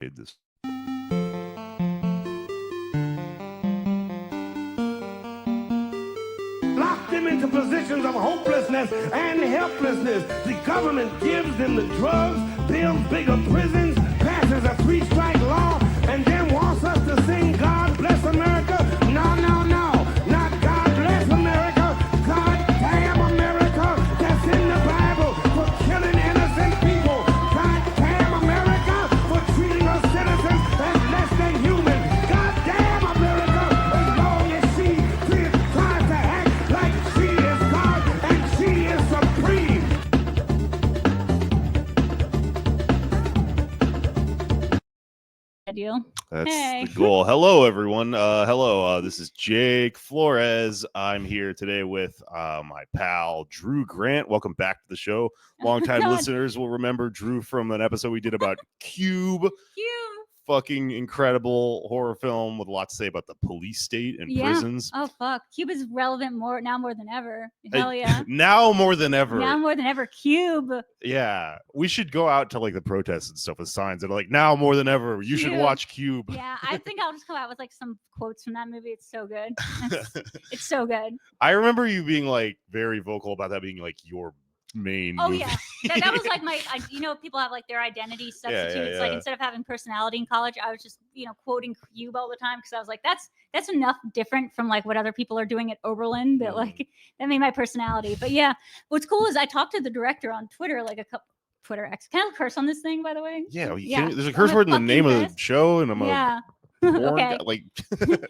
This. Lock them into positions of hopelessness and helplessness. The government gives them the drugs, builds bigger prisons, passes a 3-strike law, and then wants us to sing God Bless America. No, no, no. Not God Bless America. God Damn America. That's in the Bible for killing innocent people. God Damn America for treating us citizens as less than human. God Damn America as long as she tries to act like she is God and she is supreme. Deal. That's Hey. the goal. Hello, everyone. Hello. This is Jake Flores. I'm here today with my pal Drew Grant. Welcome back to the show. Longtime listeners will remember Drew from an episode we did about Cube. Fucking incredible horror film with a lot to say about the police state and prisons. Oh fuck, Cube is relevant more than ever. Hell yeah. Now more than ever. Now more than ever. Cube. Yeah, we should go out to like the protests and stuff with signs that are like, now more than ever, you should watch Cube. Yeah, I think I'll just come out with like some quotes from that movie. It's so good. It's so good. I remember you being like very vocal about that being like your main movie. Yeah, that was like my, people have like their identity substitutes. Yeah. Like instead of having personality in college, I was just quoting Cube all the time because I was like, that's enough different from like what other people are doing at Oberlin that like that made my personality. But yeah, what's cool is I talked to the director on Twitter like a couple. Twitter X. Can I curse on this thing, by the way? Yeah. There's a curse word in the name of the show, and I'm okay. Like.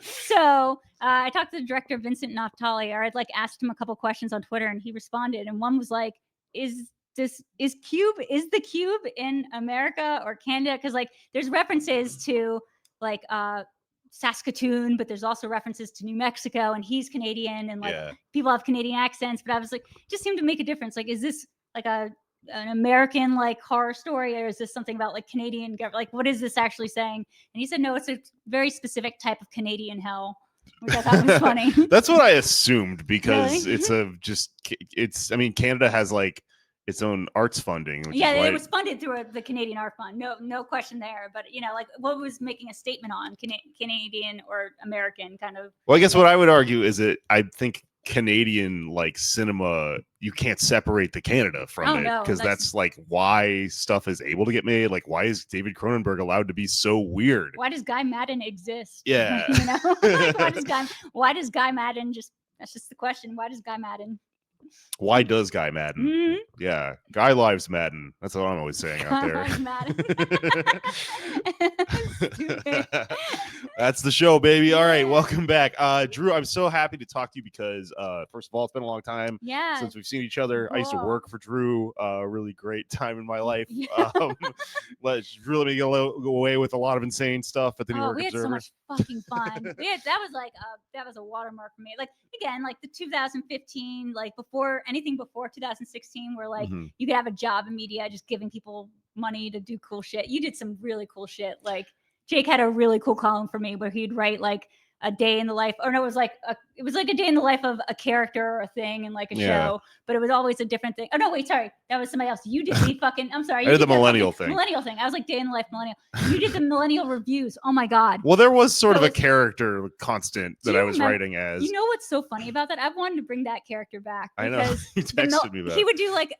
So I talked to the director Vincent Naftali, or I'd like asked him a couple questions on Twitter, and he responded. And one was like, is the cube in America or Canada? Because like there's references to like Saskatoon, but there's also references to New Mexico, and he's Canadian, and like people have Canadian accents. But I was like, just seemed to make a difference. Like, is this like an American like horror story, or is this something about like Canadian? Like, what is this actually saying? And he said, no, it's a very specific type of Canadian hell, which I thought was funny. That's what I assumed because Really? I mean, Canada has like its own arts funding. It was funded through the Canadian Art Fund. No question there. But like what was making a statement on Canadian or American kind of. Well, I guess what I would argue is that I think Canadian like cinema, you can't separate the Canada from it because that's like why stuff is able to get made. Like, why is David Cronenberg allowed to be so weird? Why does Guy Madden exist? Yeah. Like, why does Guy Madden that's just the question. Why does Guy Madden? Why does Guy Madden? Mm-hmm. Yeah, Guy Lives Madden. That's what I'm always saying out there. That's the show, baby. All right, welcome back, Drew. I'm so happy to talk to you because, first of all, it's been a long time since we've seen each other. Cool. I used to work for Drew. Really great time in my life. But Drew let me go away with a lot of insane stuff at the New York Observer. We had so much fucking fun. That was a watermark for me. Like again, like the 2015, like anything before 2016, where like you could have a job in media, just giving people money to do cool shit. You did some really cool shit. Like Jake had a really cool column for me where he'd write like a day in the life, or no, it was like a day in the life of a character or a thing in like a show, but it was always a different thing. Oh no, wait, sorry, that was somebody else. You did the fucking. I'm sorry, I did the millennial thing. Millennial thing. I was like day in the life millennial. You did the millennial reviews. Oh my god. Well, there was sort of a character constant that I was writing as. You know what's so funny about that? I've wanted to bring that character back. I know. He texted me that. He would do like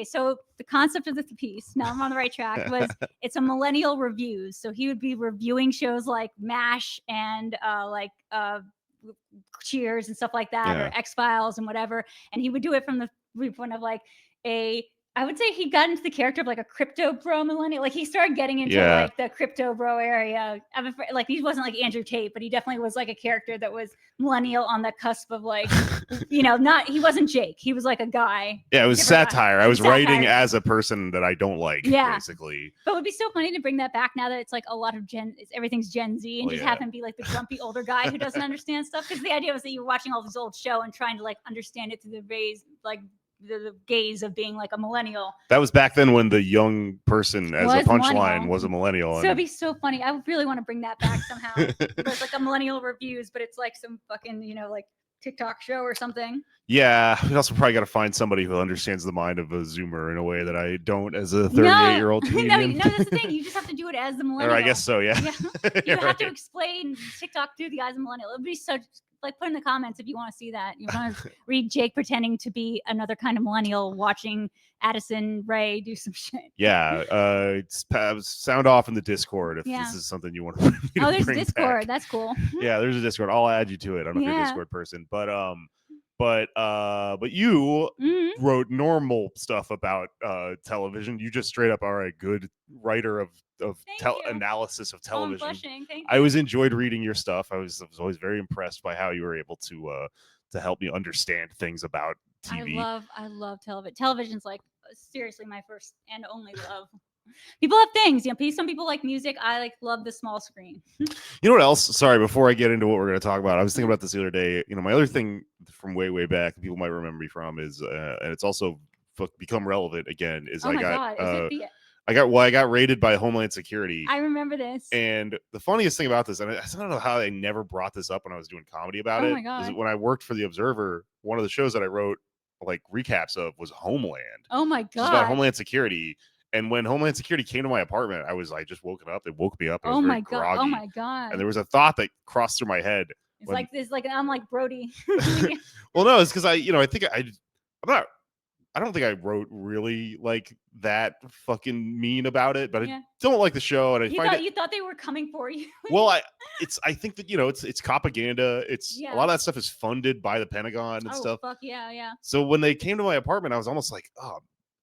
so the concept of the piece. Now I'm on the right track. Was it's a millennial reviews. So he would be reviewing shows like MASH and Cheers and stuff like that, or X-Files and whatever. And he would do it from the viewpoint of like I would say he got into the character of like a crypto bro millennial. Like he started getting into like the crypto bro area. I'm afraid, like he wasn't like Andrew Tate, but he definitely was like a character that was millennial on the cusp of like, he wasn't Jake. He was like a guy. Yeah, it was satire. I was writing as a person that I don't like, basically. But it would be so funny to bring that back now that it's like a lot of everything's Gen Z, and have him be like the grumpy older guy who doesn't understand stuff. Because the idea was that you were watching all this old show and trying to like understand it through the gaze of being like a millennial. That was back then when the young person as a punchline was a millennial. So it'd be so funny. I really want to bring that back somehow. There's like a millennial reviews, but it's like some fucking, like TikTok show or something. Yeah, we also probably got to find somebody who understands the mind of a Zoomer in a way that I don't as a 38-year-old comedian. No, that's the thing. You just have to do it as the millennial. Or I guess so, yeah. You have to explain TikTok through the eyes of a millennial. It would be so, like, put in the comments if you want to see that. You want to read Jake pretending to be another kind of millennial watching Addison Rae do some shit. Yeah, sound off in the Discord if this is something you want to there's bring Discord. back. That's cool. Yeah, there's a Discord. I'll add you to it. I don't know if you're a Discord person, but you wrote normal stuff about television. You just straight up are a good writer of analysis of television. I always enjoyed reading your stuff. I was always very impressed by how you were able to help me understand things about TV. I love television. Television's like seriously my first and only love. People have things, some people like music. I love the small screen. You know what else? Sorry, before I get into what we're going to talk about, I was thinking about this the other day. My other thing from way back, people might remember me from is, and it's also become relevant again, is I got raided by Homeland Security. I remember this. And the funniest thing about this, and I don't know how they never brought this up when I was doing comedy about it. My God. Is when I worked for The Observer, one of the shows that I wrote recaps of was Homeland. Oh my God. It was about Homeland Security. And when Homeland Security came to my apartment, I was just woken up. They woke me up. Oh my God. Oh my God. And there was a thought that crossed through my head. I'm like Brody. Well, no, it's because I don't think I wrote really that fucking mean about it, but I don't like the show, and you thought they were coming for you. Well, I think that it's propaganda. A lot of that stuff is funded by the Pentagon and stuff. Fuck yeah. So when they came to my apartment, I was almost like, oh,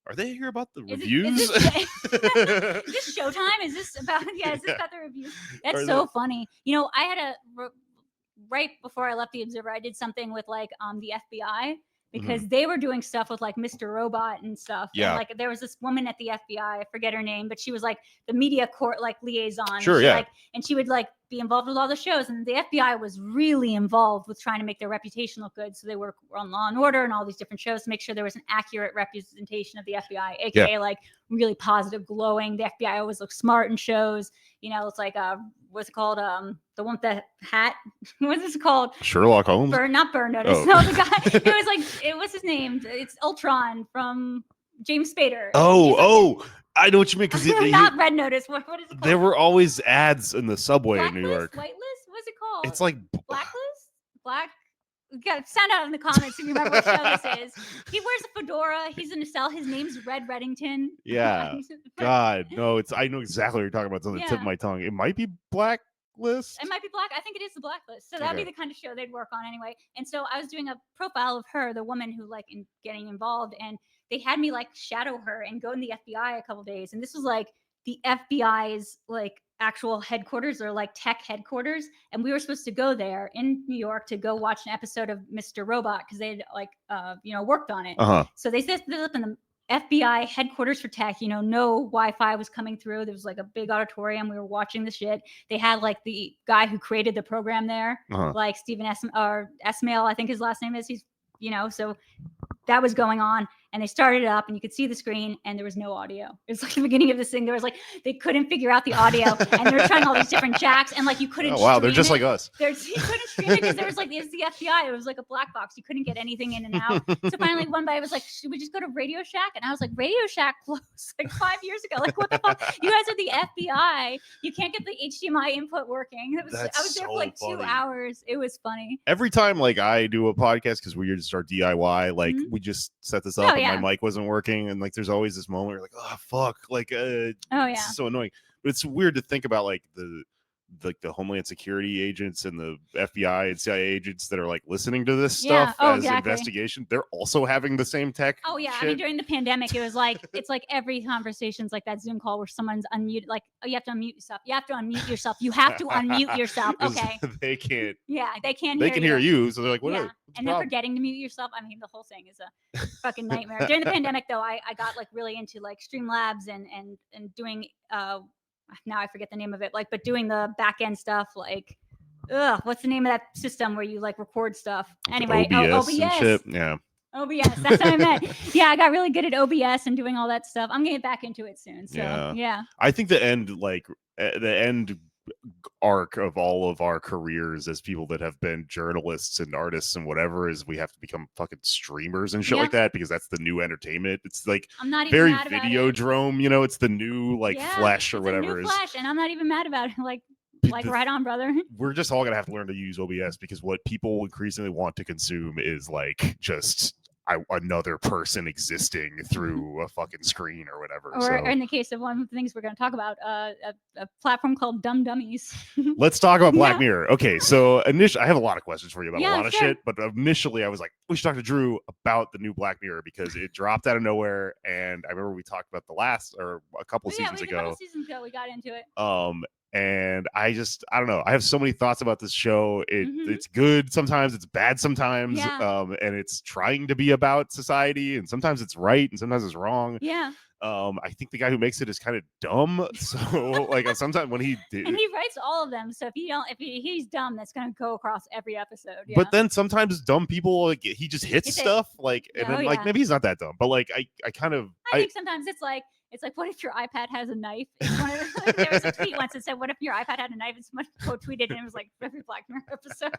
are they here about the reviews? Is this Showtime? Is this about the reviews? That's so funny. I had right before I left The Observer, I did something with the FBI. Because they were doing stuff with Mr. Robot and stuff. Yeah. And, there was this woman at the FBI, I forget her name, but she was the media court liaison. Sure, and and she would be involved with all the shows. And the FBI was really involved with trying to make their reputation look good. So they were on Law and Order and all these different shows to make sure there was an accurate representation of the FBI, aka really positive, glowing. The FBI always looks smart in shows. It's what's it called? The one with the hat. What's this called? Sherlock Holmes. Not Burn Notice. Oh. No, the guy. It was his name. It's Ultron from James Spader. Oh, I know what you mean. Because not Red Notice. What is it called? There were always ads in the subway Blacklist? in New York. Whitelist? What's it called? It's Blacklist. Sound out in the comments if you remember what show this is. He wears a fedora. He's in a cell. His name's Red Reddington. Yeah. God, no. I know exactly what you're talking about. It's on the tip of my tongue. It might be Blacklist. It might be I think it is the Blacklist. So that'd be the kind of show they'd work on anyway. And so I was doing a profile of her, the woman who in getting involved, and they had me shadow her and go in the FBI a couple days. And this was the FBI's actual headquarters or tech headquarters, and we were supposed to go there in New York to go watch an episode of Mr. Robot because they had worked on it. So they set this up in the FBI headquarters for tech. No Wi-Fi was coming through. There was a big auditorium. We were watching the shit. They had the guy who created the program there, Stephen Esmail, I think his last name is. He's so that was going on, and they started it up, and you could see the screen, and there was no audio. It was the beginning of this thing. There was they couldn't figure out the audio, and they were trying all these different jacks, and you couldn't. Oh wow, they're just like us. You couldn't stream it because there was it's the FBI. It was a black box. You couldn't get anything in and out. So finally, one guy was should we just go to Radio Shack? And I was Radio Shack closed 5 years ago. What the fuck? You guys are the FBI. You can't get the HDMI input working. I was there for 2 hours. It was funny. Every time I do a podcast because we just start DIY, we just set this up and my mic wasn't working, and there's always this moment where you're oh fuck, it's so annoying. But it's weird to think about the Homeland Security agents and the FBI and CIA agents that are listening to this stuff as investigation. They're also having the same tech. Oh yeah, shit. I mean during the pandemic, it was it's every conversation's that Zoom call where someone's unmuted. You have to unmute yourself. You have to unmute yourself. You have to unmute yourself. Okay. They can't. Yeah, they can't. They can hear you, so they're what? Yeah. And then forgetting to mute yourself. I mean, the whole thing is a fucking nightmare. During the pandemic, though, I got really into Streamlabs and doing now I forget the name of it, but doing the back end stuff, what's the name of that system where you record stuff? Anyway, OBS. OBS. And shit. Yeah. OBS. That's what I meant. Yeah, I got really good at OBS and doing all that stuff. I'm gonna get back into it soon. So yeah. I think the end arc of all of our careers as people that have been journalists and artists and whatever is we have to become fucking streamers and shit like that because that's the new entertainment. It's like I'm not even very mad about it. Videodrome, you know, it's the new like Flesh or it's whatever. A new Flesh, and I'm not even mad about it. Like right on, brother. We're just all gonna have to learn to use OBS because what people increasingly want to consume is like just another person existing through a fucking screen or whatever. Or in the case of one of the things we're going to talk about, a platform called Dummies. Let's talk about Black Mirror. Okay, so initially, I have a lot of questions for you about a lot of sure. shit, but initially I was like, we should talk to Drew about the new Black Mirror because it dropped out of nowhere, and I remember we talked about a couple seasons ago. A couple seasons ago, we got into it. And I don't know. I have so many thoughts about this show. It's good sometimes, it's bad sometimes, and it's trying to be about society, and sometimes it's right, and sometimes it's wrong. Yeah. I think the guy who makes it is kind of dumb. So like sometimes when he did, and he writes all of them. So if he's dumb, that's going to go across every episode. Yeah. But then sometimes dumb people, like he just hits stuff like, and then like maybe he's not that dumb, but like I think sometimes it's like what if your iPad has a knife? It's one of the, there was a tweet once that said, "What if your iPad had a knife?" And someone tweeted, and it was like every Black Mirror episode.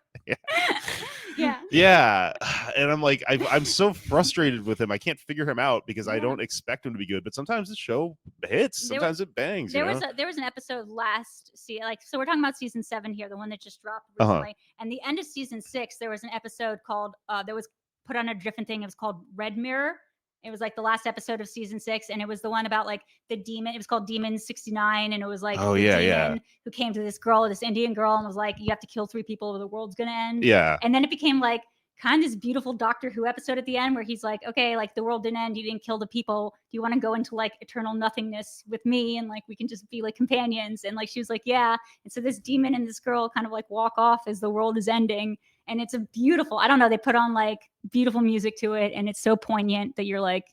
Yeah. And I'm like, I'm so frustrated with him. I can't figure him out because I don't expect him to be good. But sometimes the show hits. Sometimes it bangs. There was an episode last so we're talking about season 7 here, the one that just dropped recently. And the end of season 6, there was an episode called that was put on a different thing. It was called Red Mirror. It was like the last episode of season 6, and it was the one about like the demon. It was called Demon 69, and it was like demon who came to this Indian girl, and was like, "You have to kill 3 people, or the world's gonna end." Yeah. And then it became like kind of this beautiful Doctor Who episode at the end where he's like, "Okay, like the world didn't end. You didn't kill the people. Do you want to go into like eternal nothingness with me, and like we can just be like companions?" And like she was like, "Yeah." And so this demon and this girl kind of like walk off as the world is ending. And it's a beautiful, I don't know, they put on like beautiful music to it, and it's so poignant that you're like,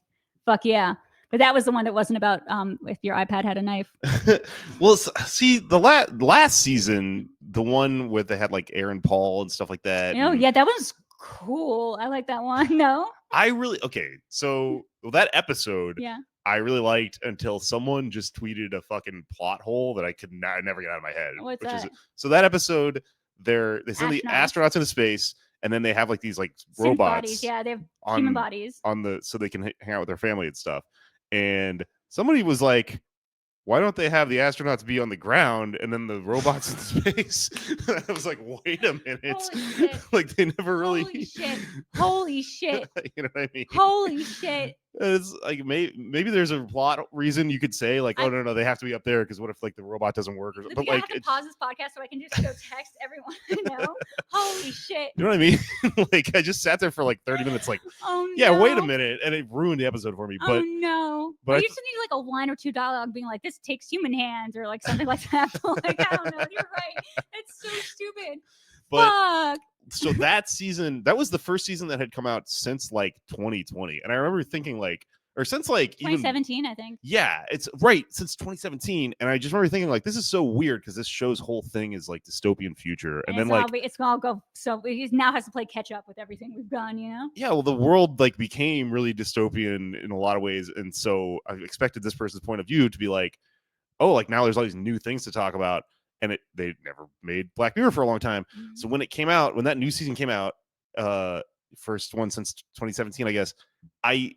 fuck yeah. But that was the one that wasn't about if your iPad had a knife. Well, see, the last season, the one where they had like Aaron Paul and stuff like that. Oh, yeah, that was cool. I like that one. No? So that episode, yeah, I really liked until someone just tweeted a fucking plot hole that I never get out of my head. What's that? So that episode, they send the astronauts into space, and then they have like these like robots. Bodies. Yeah, they have human bodies so they can hang out with their family and stuff. And somebody was like, why don't they have the astronauts be on the ground and then the robots in space? I was like, wait a minute. Like they never really. Holy shit. You know what I mean? Holy shit. It's like maybe there's a plot reason you could say like, oh no, they have to be up there because what if like the robot doesn't work or something? But like, I have to pause this podcast so I can just go text everyone. Holy shit. You know what I mean? Like I just sat there for like 30 minutes, like, wait a minute, and it ruined the episode for me. But But you just need like a 1 or 2 dialogue being like, "This takes human hands," or like something like that. Like I don't know. You're right. It's so stupid. But so that season, that was the first season that had come out since like 2020, and I remember thinking like, or since like 2017, I think. Yeah, it's right since 2017, and I just remember thinking like, this is so weird because this show's whole thing is like dystopian future, and then like it's gonna go. So he now has to play catch up with everything we've done, you know? Yeah, well, the world like became really dystopian in a lot of ways, and so I expected this person's point of view to be like, oh, like now there's all these new things to talk about. And they never made Black Mirror for a long time. Mm-hmm. So when that new season came out, first one since 2017, I guess, I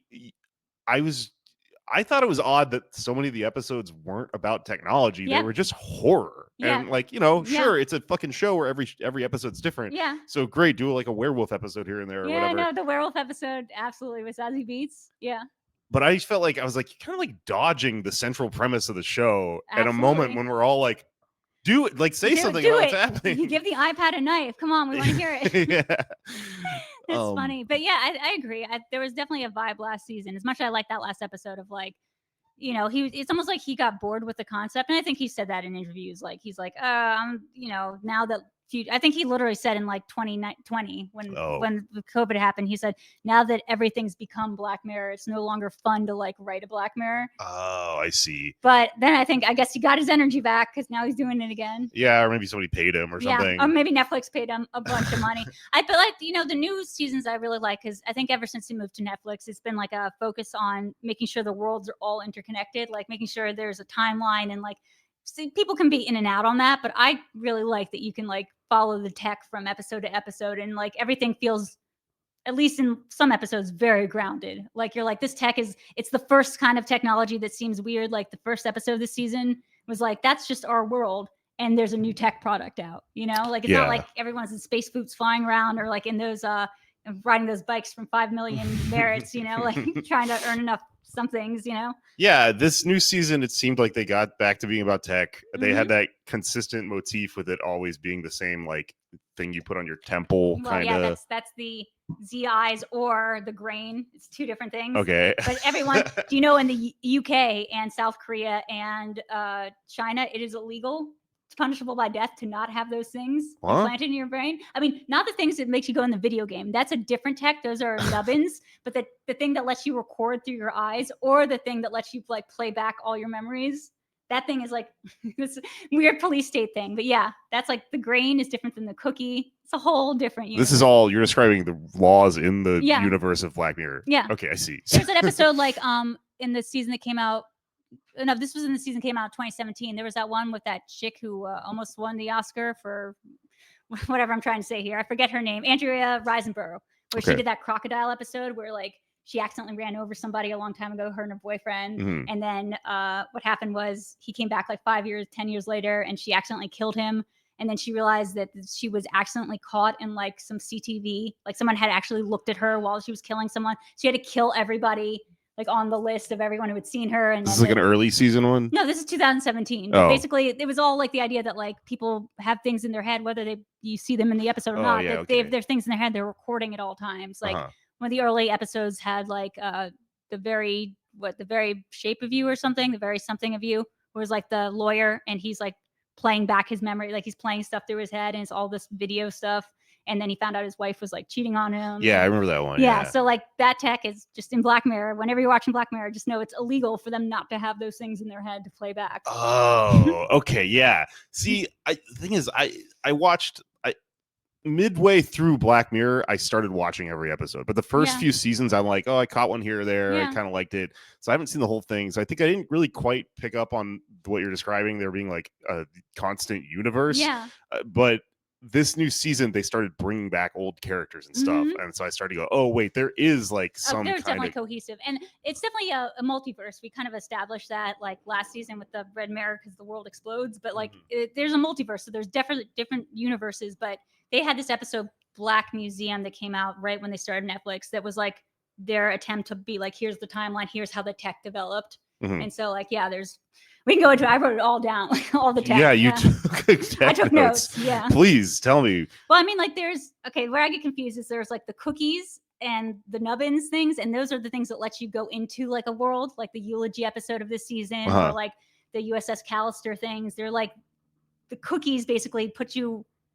thought it was odd that so many of the episodes weren't about technology. Yeah. They were just horror. Yeah. And like, sure, it's a fucking show where every episode's different. Yeah. So great, do like a werewolf episode here and there or whatever. Yeah, no, the werewolf episode absolutely was Zazie Beetz. Yeah. But I just felt like I was like kind of like dodging the central premise of the show at a moment when we're all like, do it, like say something about what's happening. You give the iPad a knife. Come on, we want to hear it. Yeah. That's funny. But yeah, I agree. There was definitely a vibe last season. As much as I like that last episode of like, it's almost like he got bored with the concept. And I think he said that in interviews. Like he's like, now that I think he literally said in like 2020 when COVID happened, he said, now that everything's become Black Mirror, it's no longer fun to like write a Black Mirror. Oh, I see. But then I guess he got his energy back because now he's doing it again. Yeah, or maybe somebody paid him or something. Yeah, or maybe Netflix paid him a bunch of money. I feel like, the new seasons I really like because I think ever since he moved to Netflix, it's been like a focus on making sure the worlds are all interconnected, like making sure there's a timeline and like see, people can be in and out on that, but I really like that you can like follow the tech from episode to episode, and like everything feels, at least in some episodes, very grounded. Like you're like, this tech it's the first kind of technology that seems weird. Like the first episode this season was like, that's just our world, and there's a new tech product out, you know? Like it's not like everyone's in space boots flying around, or like in those riding those bikes from 5 million merits, you know, like trying to earn enough some things, you know? Yeah, this new season, it seemed like they got back to being about tech. They had that consistent motif with it always being the same, like, thing you put on your temple, Well, kind yeah, of. that's the ZIs or the grain. It's two different things. Okay. But everyone, do you know in the UK and South Korea and China, it is illegal, it's punishable by death to not have those things implanted in your brain? I mean, not the things that makes you go in the video game. That's a different tech. Those are nubbins. But the thing that lets you record through your eyes, or the thing that lets you like play back all your memories, that thing is like this weird police state thing. But yeah, that's like the grain is different than the cookie. It's a whole different universe. This is all, you're describing the laws in the universe of Black Mirror. Yeah. Okay, I see. There's an episode like in the season that came out. No, this was in the season came out in 2017. There was that one with that chick who almost won the Oscar for whatever I'm trying to say here. I forget her name. Andrea Riseborough, where she did that crocodile episode where like she accidentally ran over somebody a long time ago, her and her boyfriend. And then what happened was he came back like 5 years, 10 years later, and she accidentally killed him. And then she realized that she was accidentally caught in like some CTV, like someone had actually looked at her while she was killing someone. She had to kill everybody like on the list of everyone who had seen her. And this is like an early season one? No, this is 2017. Oh. Basically, it was all like the idea that like people have things in their head, whether you see them in the episode or not. Yeah, they have their things in their head they're recording at all times. Like one of the early episodes had like the very shape of you or something, the very something of you, was like the lawyer, and he's like playing back his memory, like he's playing stuff through his head, and it's all this video stuff. And then he found out his wife was like cheating on him. Yeah, I remember that one. Yeah, so like that tech is just in Black Mirror. Whenever you're watching Black Mirror, just know it's illegal for them not to have those things in their head to play back. Oh, okay, yeah. See, the thing is, I watched midway through Black Mirror, I started watching every episode. But the first few seasons, I'm like, oh, I caught one here or there. I kind of liked it. So I haven't seen the whole thing. So I think I didn't really quite pick up on what you're describing there being like a constant universe. Yeah. But this new season, they started bringing back old characters and stuff. And so I started to go, oh, wait, there is like some there's kind definitely of cohesive. And it's definitely a multiverse. We kind of established that like last season with the Red Mirror because the world explodes. But like there's a multiverse. So there's definitely different universes. But they had this episode, Black Museum, that came out right when they started Netflix. That was like their attempt to be like, here's the timeline. Here's how the tech developed. And so like, yeah, we can go into, I wrote it all down, all the tech. Yeah, you took I took notes. Yeah. Please tell me. Well, I mean, like where I get confused is there's like the cookies and the nubbins things. And those are the things that let you go into like a world, like the eulogy episode of this season, or like the USS Callister things. They're like the cookies basically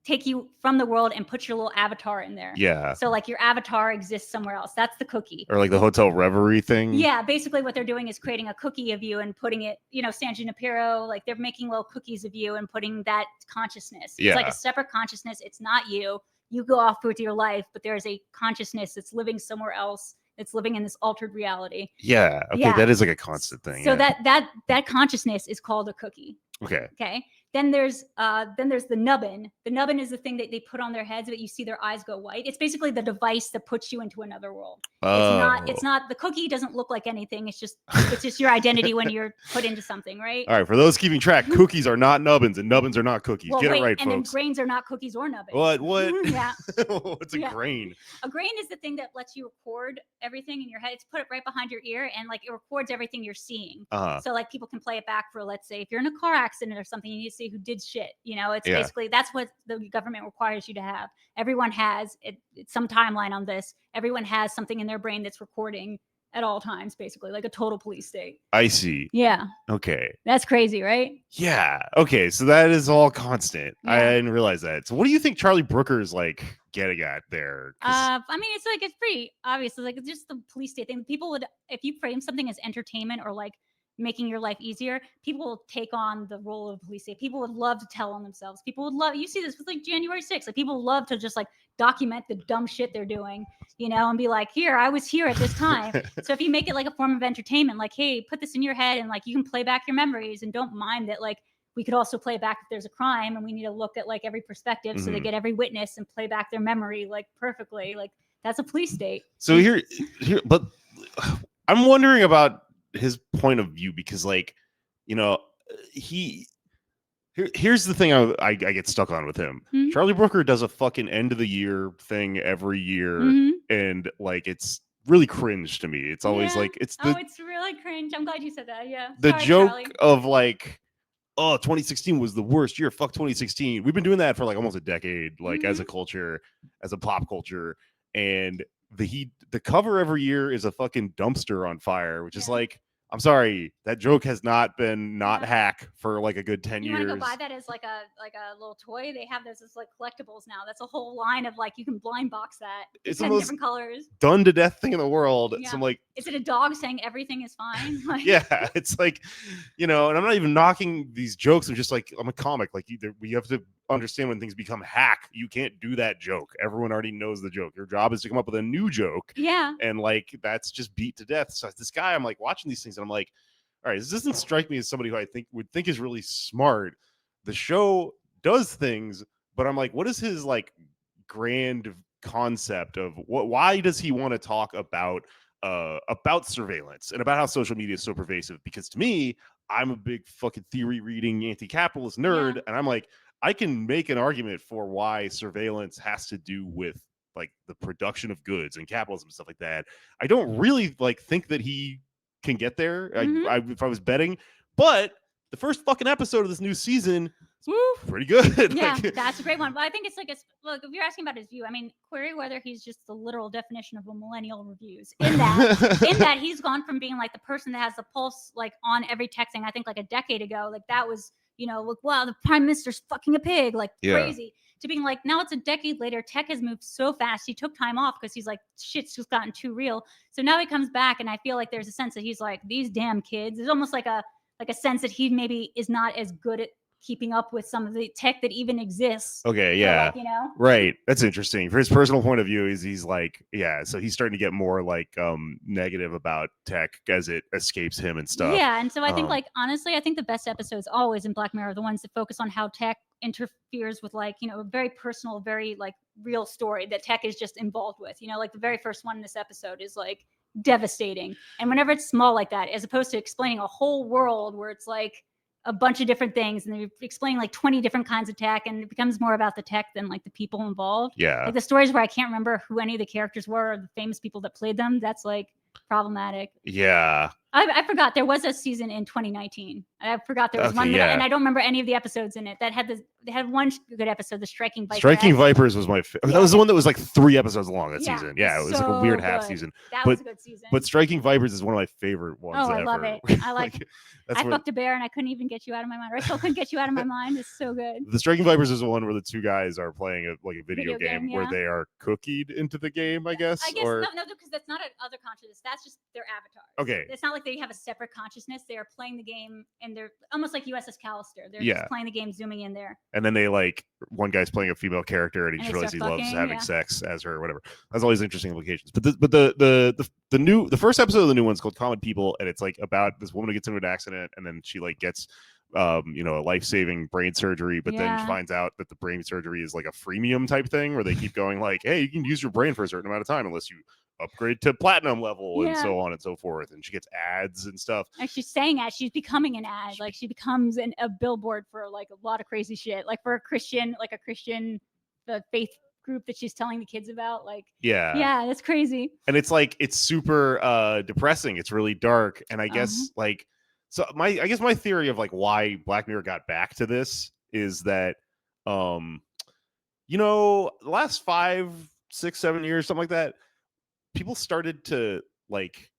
take you from the world and put your little avatar in there. Yeah. So like your avatar exists somewhere else. That's the cookie. Or like the Hotel Reverie thing. Yeah. Basically what they're doing is creating a cookie of you and putting it, San Junipero, like they're making little cookies of you and putting that consciousness. It's like a separate consciousness. It's not you. You go off with your life, but there's a consciousness that's living somewhere else. It's living in this altered reality. Yeah. Okay. That is like a constant thing. So that consciousness is called a cookie. Okay. Okay. Then there's the nubbin. The nubbin is the thing that they put on their heads, but you see their eyes go white. It's basically the device that puts you into another world. It's not the cookie doesn't look like anything. It's just your identity when you're put into something, right? All right. For those keeping track, cookies are not nubbins and nubbins are not cookies. Get it right, and folks. then grains are not cookies or nubbins. What? Yeah. What's a grain? A grain is the thing that lets you record everything in your head. It's put it right behind your ear, and like it records everything you're seeing. So like people can play it back for, let's say, if you're in a car accident or something, you need to see who did shit. It's basically that's what the government requires you to have. Everyone has it's some timeline on this. Everyone has something in their brain that's recording at all times, basically, like a total police state. I see. Yeah. Okay. That's crazy, right? Yeah. Okay. So that is all constant. Yeah. I didn't realize that. So what do you think Charlie Brooker's like getting at there? I mean, it's pretty obvious. It's like it's just the police state thing. People would, if you frame something as entertainment or like making your life easier, people will take on the role of police state. People would love to tell on themselves. People would love, you see this with like January 6th. Like people love to just like document the dumb shit they're doing, and be like, here, I was here at this time. So if you make it like a form of entertainment, like, hey, put this in your head and like you can play back your memories and don't mind that like we could also play back if there's a crime, and we need to look at like every perspective, so they get every witness and play back their memory like perfectly. Like that's a police state. So here, but I'm wondering about his point of view, because like, you know, here's the thing I get stuck on with him. Charlie Brooker does a fucking end of the year thing every year, and like it's really cringe to me. It's always like it's really cringe. I'm glad you said that. Yeah. The Sorry, joke Charlie. of like, oh, 2016 was the worst year. Fuck 2016. We've been doing that for like almost a decade, like as a culture, as a pop culture, and the cover every year is a fucking dumpster on fire, which is like, I'm sorry, that joke has not been hack for like a good 10 years. You want to go buy that as like a little toy? They have those as like collectibles now. That's a whole line of like, you can blind box that. It's 10 the most different colors. done to death thing in the world. Yeah. So I'm like, is it a dog saying everything is fine? Like, yeah, it's like, you know, and I'm not even knocking these jokes. I'm just like, I'm a comic. Like we have to understand when things become hack. You can't do that joke. Everyone already knows the joke. Your job is to come up with a new joke. Yeah. And like, that's just beat to death. So this guy, I'm like watching these things and I'm like, all right, this doesn't strike me as somebody who I would think is really smart. The show does things, but I'm like, what is his like grand concept of why does he want to talk about surveillance and about how social media is so pervasive? Because to me, I'm a big fucking theory reading anti-capitalist nerd, and I'm like, I can make an argument for why surveillance has to do with like the production of goods and capitalism and stuff like that. I don't really like think that he can get there. If I was betting, but the first fucking episode of this new season is pretty good. Yeah, like, that's a great one. But I think it's like, look, if you're asking about his view, I mean, query whether he's just the literal definition of a millennial reviews. In that he's gone from being like the person that has the pulse like on every texting, I think like a decade ago, like that was, you know, like, wow, the prime minister's fucking a pig, like crazy, to being like, now it's a decade later, tech has moved so fast. He took time off because he's like, shit's just gotten too real. So now he comes back, and I feel like there's a sense that he's like, these damn kids. There's almost like a sense that he maybe is not as good at keeping up with some of the tech that even exists. Okay, yeah. Like, you know? Right. That's interesting. For his personal point of view, he's like, yeah, so he's starting to get more like negative about tech as it escapes him and stuff. Yeah, and so I think like honestly, I think the best episodes always in Black Mirror are the ones that focus on how tech interferes with like, you know, a very personal, very like real story that tech is just involved with. You know, like the very first one in this episode is like devastating. And whenever it's small like that, as opposed to explaining a whole world where it's like a bunch of different things and they're explaining like 20 different kinds of tech, and it becomes more about the tech than like the people involved. Yeah. Like the stories where I can't remember who any of the characters were or the famous people that played them, that's like problematic. Yeah. I forgot there was a season in 2019. I forgot there was one, and I don't remember any of the episodes in it. They had one good episode, the Striking Vipers. Striking Vipers was my favorite. That was the one that was like 3 episodes long that season. Yeah, it was like a weird half season. That was a good season. But Striking Vipers is one of my favorite ones. Oh, I ever. love it. I like. I fucked a bear and I couldn't even get you out of my mind. Or I still couldn't get you out of my mind. It's so good. The Striking Vipers is the one where the two guys are playing a video game where they are cookied into the game, I guess. No, because that's not other consciousness. That's just their avatar. Okay. It's not like they have a separate consciousness. They are playing the game and they're almost like USS Callister. They're just playing the game, zooming in there. And then they like, one guy's playing a female character and he just realizes he loves having sex as her or whatever. That's all these interesting implications. But the first episode of the new one's called Common People, and it's like about this woman who gets into an accident and then she like gets a life-saving brain surgery, but then she finds out that the brain surgery is like a freemium type thing where they keep going like, hey, you can use your brain for a certain amount of time unless you upgrade to platinum level and so on and so forth. And she gets ads and stuff. And she's saying ads. She's becoming an ad. Like she becomes a billboard for like a lot of crazy shit. Like for a Christian, the faith group that she's telling the kids about. Like, yeah, that's crazy. And it's like, it's super depressing. It's really dark. And I guess like, so my theory of like why Black Mirror got back to this is that, the last 5, 6, 7 years, something like that, people started to like,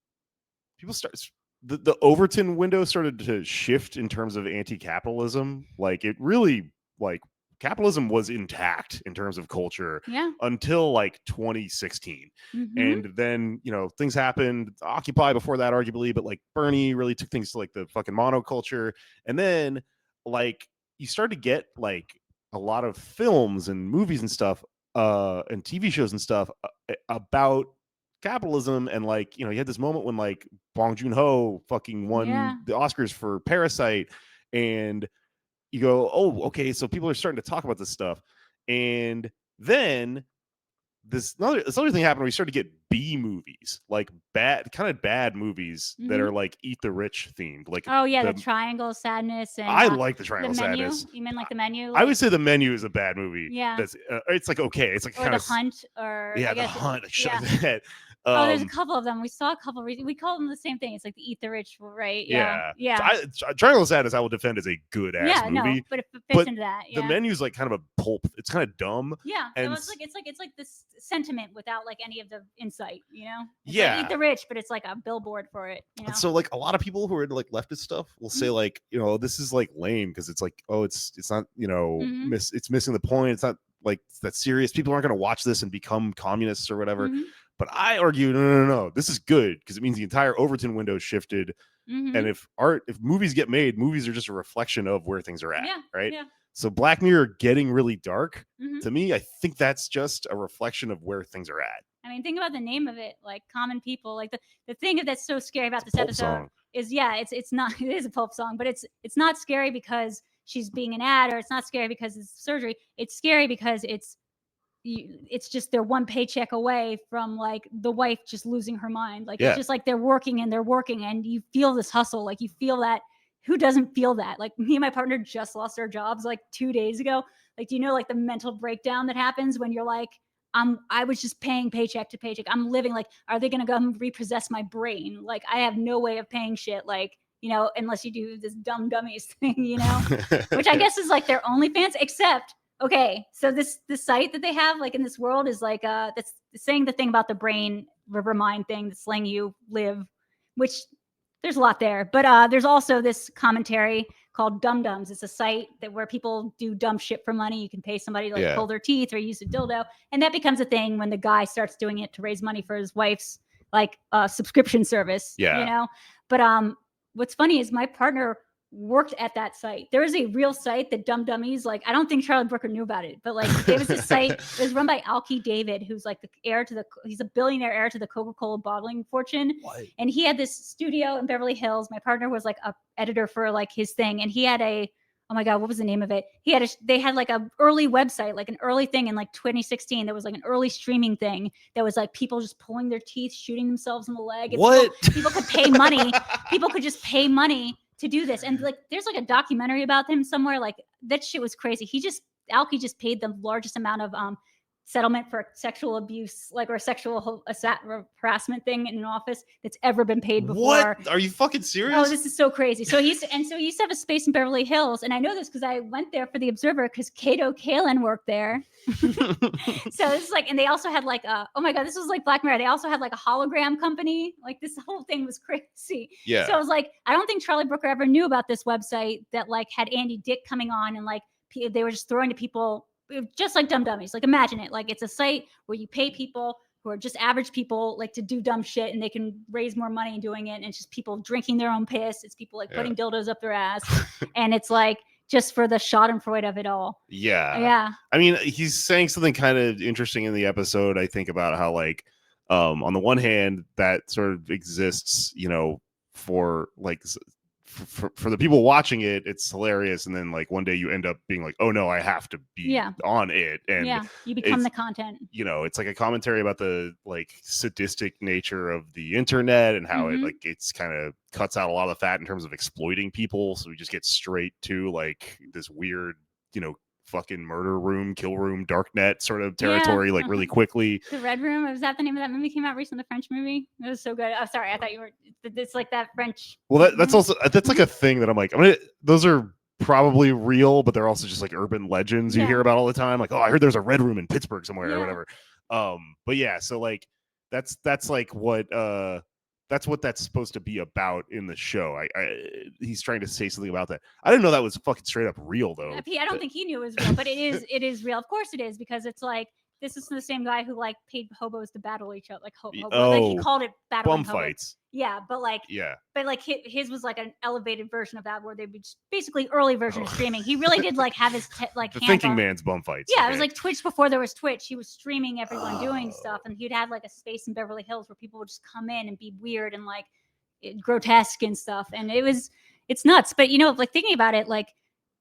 the Overton window started to shift in terms of anti-capitalism. Like it really, like capitalism was intact in terms of culture until like 2016. And then, things happened, Occupy before that, arguably, but like Bernie really took things to like the fucking monoculture. And then like you start to get like a lot of films and movies and stuff and TV shows and stuff about capitalism. And like, you had this moment when like Bong Joon-ho fucking won the Oscars for Parasite, and you go, oh, okay, so people are starting to talk about this stuff, and then this other thing happened where we started to get B movies, like bad movies that are like Eat the Rich themed. Like, oh yeah, the Triangle of Sadness and I like the Triangle of Menu. Sadness. You mean like the Menu? I would say the Menu is a bad movie. Yeah, that's it's like okay, it's like or kind the Hunt, or yeah, I guess the Hunt. yeah. Oh, there's a couple of them. We saw a couple. We call them the same thing. It's like the Eat the Rich, right? Yeah. So Triangle of Sadness I will defend as a good ass movie. No, but it fits into that. The Menu's like kind of a pulp. It's kind of dumb. Yeah, and it's like this sentiment without like any of the insight. It's yeah, like Eat the Rich, but it's like a billboard for it. So like a lot of people who are into like leftist stuff will say like this is like lame because it's like it's not it's missing the point. It's not like that serious. People aren't going to watch this and become communists or whatever. But I argue, no. This is good because it means the entire Overton window shifted. And if movies get made, movies are just a reflection of where things are at, right? Yeah. So Black Mirror getting really dark, to me, I think that's just a reflection of where things are at. I mean, think about the name of it, like Common People. Like the thing that's so scary about this episode is, it's not. It is a pulp song, but it's not scary because she's being an ad, or it's not scary because it's surgery. It's scary because it's just they're one paycheck away from like the wife just losing her mind. Like it's just like they're working and you feel this hustle. Like you feel that. Who doesn't feel that? Like me and my partner just lost our jobs like 2 days ago. Like, do you know like the mental breakdown that happens when you're like, I was just paying paycheck to paycheck. I'm living like, are they going to come repossess my brain? Like I have no way of paying shit. Like, unless you do this Dummies thing, which I guess is like their OnlyFans, except, okay, so this site that they have like in this world is like, that's saying the thing about the brain, river mind thing that's letting you live, which there's a lot there, but there's also this commentary called Dum-Dums. It's a site where people do dumb shit for money. You can pay somebody to like pull their teeth or use a dildo, and that becomes a thing when the guy starts doing it to raise money for his wife's like subscription service. But what's funny is my partner worked at that site. There is a real site that Dummies, like I don't think Charlie Brooker knew about it, but like it was a site. It was run by Alki David, who's like the heir to he's a billionaire heir to the Coca-Cola bottling fortune. What? And he had this studio in Beverly Hills. My partner was like a editor for like his thing, and he had oh my God, what was the name of it? They had like a early website, like an early thing in like 2016. That was like an early streaming thing that was like people just pulling their teeth, shooting themselves in the leg. And what? People could pay money. People could just pay money to do this. And like there's like a documentary about him somewhere. Like that shit was crazy. Alki just paid the largest amount of settlement for sexual abuse, like, or sexual harassment thing in an office that's ever been paid before. What? Are you fucking serious? Oh, this is so crazy. So he used to have a space in Beverly Hills, and I know this because I went there for the Observer because Kato Kalin worked there. So it's like, and they also had like oh my God, this was like Black Mirror. They also had like a hologram company. Like this whole thing was crazy. Yeah. So I was like, I don't think Charlie Brooker ever knew about this website that like had Andy Dick coming on, and like they were just throwing to people. Just like Dummies. Like imagine it. Like it's a site where you pay people who are just average people like to do dumb shit, and they can raise more money doing it. And it's just people drinking their own piss. It's people like putting dildos up their ass. And it's like just for the schadenfreude of it all. Yeah. Yeah. I mean, he's saying something kind of interesting in the episode, I think, about how like on the one hand that sort of exists, for like for the people watching it, it's hilarious, and then like one day you end up being like, oh no, I have to be on it, and you become the content. It's like a commentary about the like sadistic nature of the internet and how it's kind of cuts out a lot of the fat in terms of exploiting people, so we just get straight to like this weird fucking murder room, kill room, darknet sort of territory, like really quickly. The Red Room, was that the name of that movie? Came out recently, the French movie. It was so good. I'm sorry, I thought you were. It's like that French. Well, that's like a thing that I'm like, those are probably real, but they're also just like urban legends you hear about all the time. Like, oh, I heard there's a Red Room in Pittsburgh somewhere or whatever. But yeah, so like that's like what that's what that's supposed to be about in the show. He's trying to say something about that. I didn't know that was fucking straight up real though. I don't think he knew it was real, but it is real. Of course it is, because it's like this is the same guy who like paid hobos to battle each other, like like he called it battling bum fights. Yeah, but like his was like an elevated version of that, where they'd be just basically early version of streaming. He really did like have his like the thinking man's bum fights. Yeah, it was like Twitch before there was Twitch. He was streaming everyone doing stuff, and he'd have like a space in Beverly Hills where people would just come in and be weird and like grotesque and stuff, and it's nuts. But like thinking about it, like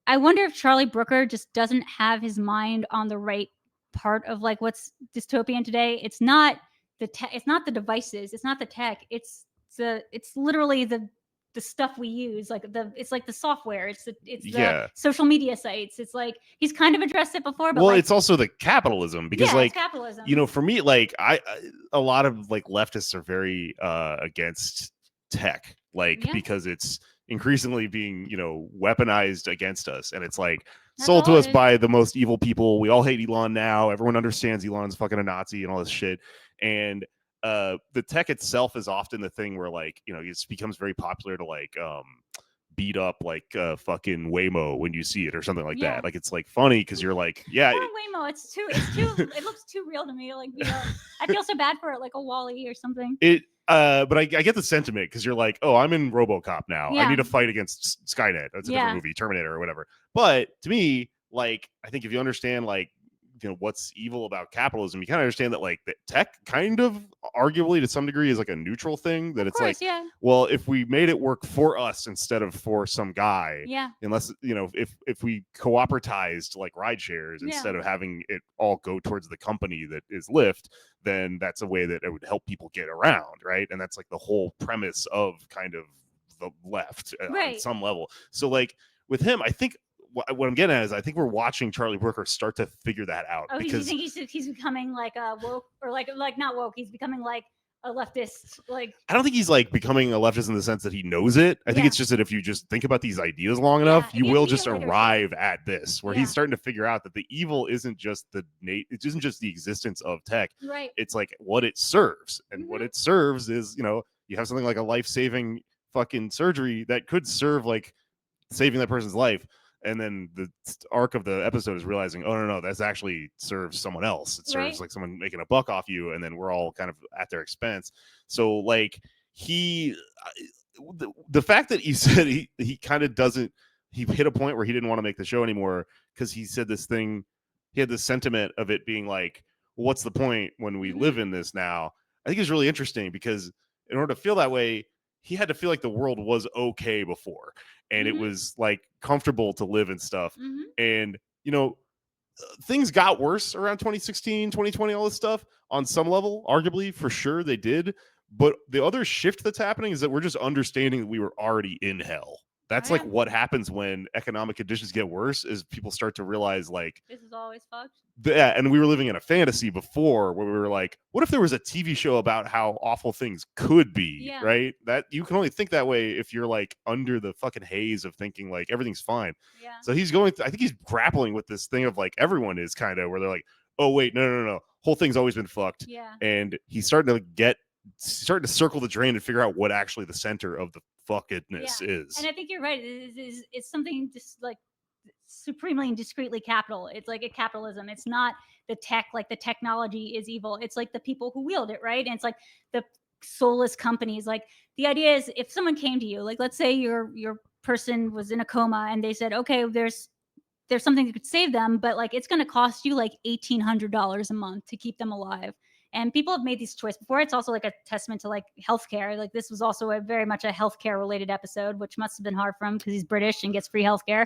I wonder if Charlie Brooker just doesn't have his mind on the right part of like what's dystopian today. It's not the it's not the devices, it's not the tech, it's literally the stuff we use, like it's like the software, it's the social media sites. It's like he's kind of addressed it before, but well, like, it's also the capitalism, because it's like capitalism. for me, like a lot of like leftists are very against tech, like because it's increasingly being weaponized against us, and it's like sold to us by the most evil people. We all hate Elon now. Everyone understands Elon's fucking a Nazi and all this shit. And the tech itself is often the thing where like it becomes very popular to like beat up like fucking Waymo when you see it or something like that. Like it's like funny because you're like, Waymo, it's too it looks too real to me. Like I feel so bad for it, like a Wall-E or something. But I get the sentiment, because you're like, oh, I'm in RoboCop now. I need to fight against Skynet. That's a different movie, Terminator or whatever. But to me, like, I think if you understand like what's evil about capitalism, you kind of understand that like the tech kind of arguably to some degree is like a neutral thing, that it's like, well, if we made it work for us instead of for some guy, unless if we cooperatized like ride shares instead of having it all go towards the company that is Lyft, then that's a way that it would help people get around, right? And that's like the whole premise of kind of the left on some level. So like with him, I think what I'm getting at is I think we're watching Charlie Brooker start to figure that out. Oh, because you think he's becoming like a woke, or like not woke, he's becoming like a leftist? Like, I don't think he's like becoming a leftist in the sense that he knows it. I think it's just that if you just think about these ideas long enough, you will just arrive at this, where he's starting to figure out that the evil isn't just it isn't just the existence of tech. Right. It's like what it serves, and what it serves is you have something like a life-saving fucking surgery that could serve like saving that person's life. And then the arc of the episode is realizing, oh, no, that's actually serves someone else. It serves like someone making a buck off you, and then we're all kind of at their expense. So like the fact that he said he kind of doesn't, he hit a point where he didn't want to make the show anymore because he said this thing, he had this sentiment of it being like, well, what's the point when we live in this now? I think it's really interesting, because in order to feel that way, he had to feel like the world was okay before, and it was like comfortable to live and stuff. And things got worse around 2016, 2020, all this stuff on some level, arguably, for sure they did. But the other shift that's happening is that we're just understanding that we were already in hell. That's like what happens when economic conditions get worse, is people start to realize like this is always fucked. And we were living in a fantasy before where we were like, what if there was a TV show about how awful things could be, right? That you can only think that way if you're like under the fucking haze of thinking like everything's fine. So he's I think he's grappling with this thing of like everyone is kind of, where they're like, oh wait, no, whole thing's always been fucked. And he's starting to circle the drain and figure out what actually the center of the fuckedness is. And I think you're right. It's something just like supremely and discreetly capital. It's like a capitalism. It's not the tech, like the technology is evil. It's like the people who wield it, right? And it's like the soulless companies. Like the idea is, if someone came to you, like let's say your person was in a coma and they said, okay, there's something that could save them, but like it's going to cost you like $1,800 a month to keep them alive. And people have made these choices before. It's also like a testament to like healthcare. Like this was also very much a healthcare related episode, which must have been hard for him because he's British and gets free healthcare.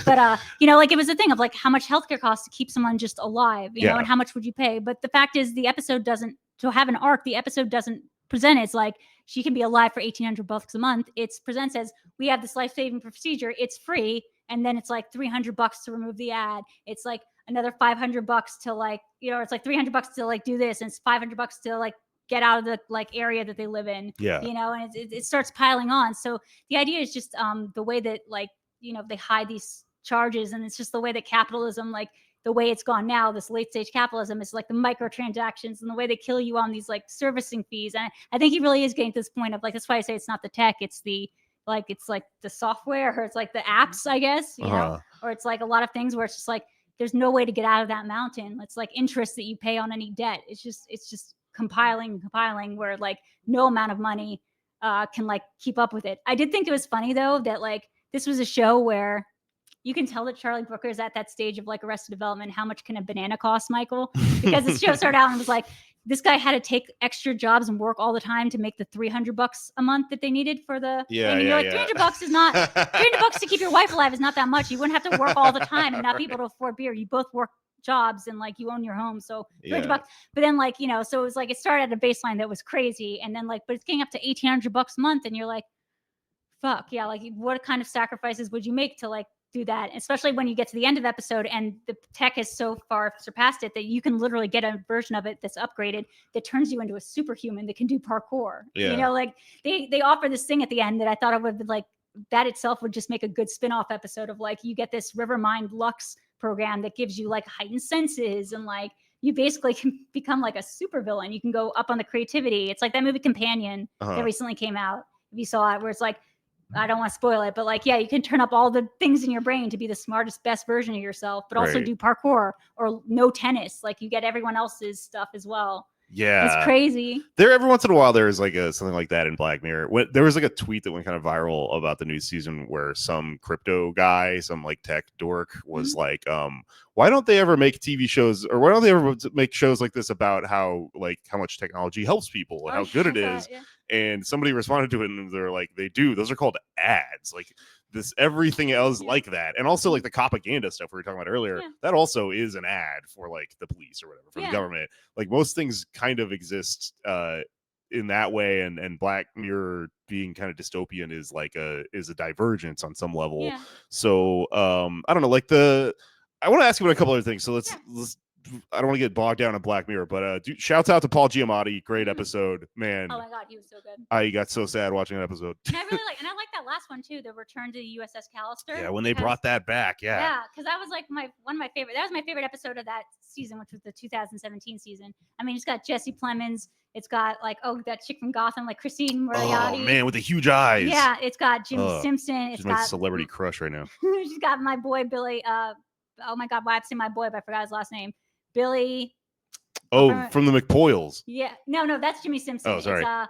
But like it was a thing of like how much healthcare costs to keep someone just alive, you know, and how much would you pay? But the fact is, the episode doesn't, to have an arc, the episode doesn't present it's like she can be alive for $1,800 a month. It's presents as, we have this life-saving procedure, it's free, and then it's like $300 to remove the ad. It's like another $500 to like, it's like $300 to like do this, and it's $500 to like get out of the like area that they live in. And it starts piling on. So the idea is just the way that like they hide these charges, and it's just the way that capitalism, like the way it's gone now, this late stage capitalism, is like the microtransactions and the way they kill you on these like servicing fees. And I think he really is getting to this point of like, that's why I say it's not the tech, it's the like, it's like the software, or it's like the apps, I guess, you know, or it's like a lot of things where it's just like, there's no way to get out of that mountain. It's like interest that you pay on any debt. It's just compiling, where like no amount of money can like keep up with it. I did think it was funny though, that like this was a show where you can tell that Charlie Brooker is at that stage of like Arrested Development. How much can a banana cost, Michael? Because the show started out and was like, this guy had to take extra jobs and work all the time to make the $300 a month that they needed for the thing. And you're like, $300 is not $300 to keep your wife alive is not that much. You wouldn't have to work all the time and not be able to afford beer. You both work jobs and like you own your home, so $300. But then like, you know, so it was like it started at a baseline that was crazy, and then like, but it's getting up to $1,800 a month, and you're like, fuck yeah, like what kind of sacrifices would you make to like do that, especially when you get to the end of the episode and the tech has so far surpassed it that you can literally get a version of it that's upgraded that turns you into a superhuman that can do parkour. You know, like they offer this thing at the end that I thought it would be like, that itself would just make a good spin-off episode of like, you get this Rivermind Lux program that gives you like heightened senses, and like you basically can become like a supervillain. You can go up on the creativity. It's like that movie Companion that recently came out, if you saw it, where it's like, I don't want to spoil it, but like, yeah, you can turn up all the things in your brain to be the smartest, best version of yourself, but also do parkour or no tennis. Like you get everyone else's stuff as well. Yeah, it's crazy. There, every once in a while, there is like something like that in Black Mirror. There was like a tweet that went kind of viral about the new season where some crypto guy, some like tech dork, was like, "Why don't they ever make TV shows, or why don't they ever make shows like this about how much technology helps people and how good it is?" And somebody responded to it, and they're like, "They do. Those are called ads. Like this, everything else like that, and also like the propaganda stuff we were talking about earlier. That also is an ad for like the police or whatever, for the government. Like most things kind of exist in that way, and Black Mirror being kind of dystopian is like a divergence on some level. So I don't know. Like I want to ask you about a couple other things. So let's I don't want to get bogged down in Black Mirror, but shouts out to Paul Giamatti. Great episode, man. Oh my god, he was so good. I got so sad watching that episode. And I like that last one too, the return to the USS Callister. Yeah, when they brought that back, yeah, because that was like one of my favorite. That was my favorite episode of that season, which was the 2017 season. I mean, it's got Jesse Plemons. It's got like that chick from Gotham, like Christine Moriarty. Oh man, with the huge eyes. Yeah, it's got Jimmy Simpson. It's got my celebrity crush right now. She's got my boy Billy. Oh my god, why I'm saying my boy, but I forgot his last name. Billy. Oh, from the McPoyles. Yeah, no, that's Jimmy Simpson. Oh, sorry. It's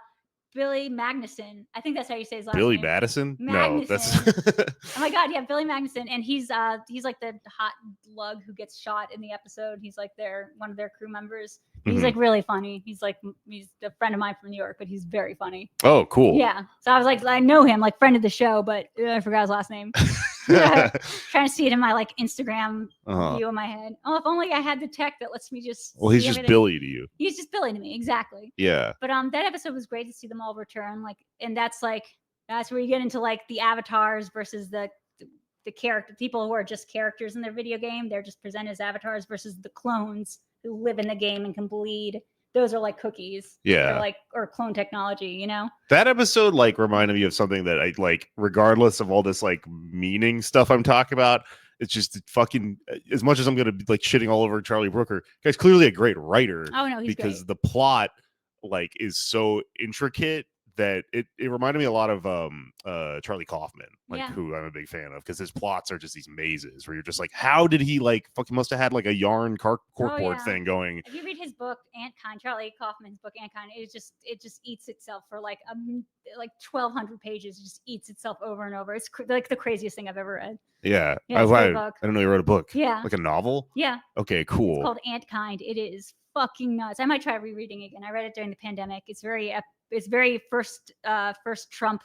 Billy Magnuson. I think that's how you say his last Billy name. Madison? Magnuson. No, that's. Oh my god, yeah, Billy Magnuson, and he's like the hot lug who gets shot in the episode. He's like one of their crew members. He's like really funny. He's a friend of mine from New York, but he's very funny. Oh, cool. Yeah. So I was like, I know him, like friend of the show, but I forgot his last name. Trying to see it in my like Instagram view in my head. Oh, if only I had the tech that lets me just. Well, he's just everything. Billy to you. He's just Billy to me, exactly. Yeah. But that episode was great to see them all return. Like, and that's where you get into like the avatars versus the character people who are just characters in their video game. They're just presented as avatars versus the clones who live in the game and can bleed. Those are like cookies. Yeah. Or clone technology, you know? That episode like reminded me of something that I like, regardless of all this like meaning stuff I'm talking about. It's just fucking, as much as I'm going to be like shitting all over Charlie Brooker, guy's clearly a great writer. Oh no, he's because great. The plot like is so intricate that it reminded me a lot of Charlie Kaufman, who I'm a big fan of, because his plots are just these mazes where you're just like, how did he like fucking must have had like a yarn corkboard thing going. If you read his book Antkind, Charlie Kaufman's book Antkind, it just eats itself for like 1,200 pages. It just eats itself over and over. It's like the craziest thing I've ever read. Yeah, I didn't know he wrote a book. Yeah, like a novel. Yeah. Okay, cool. It's called Antkind. It is fucking nuts. I might try rereading again. I read it during the pandemic. It's very first Trump,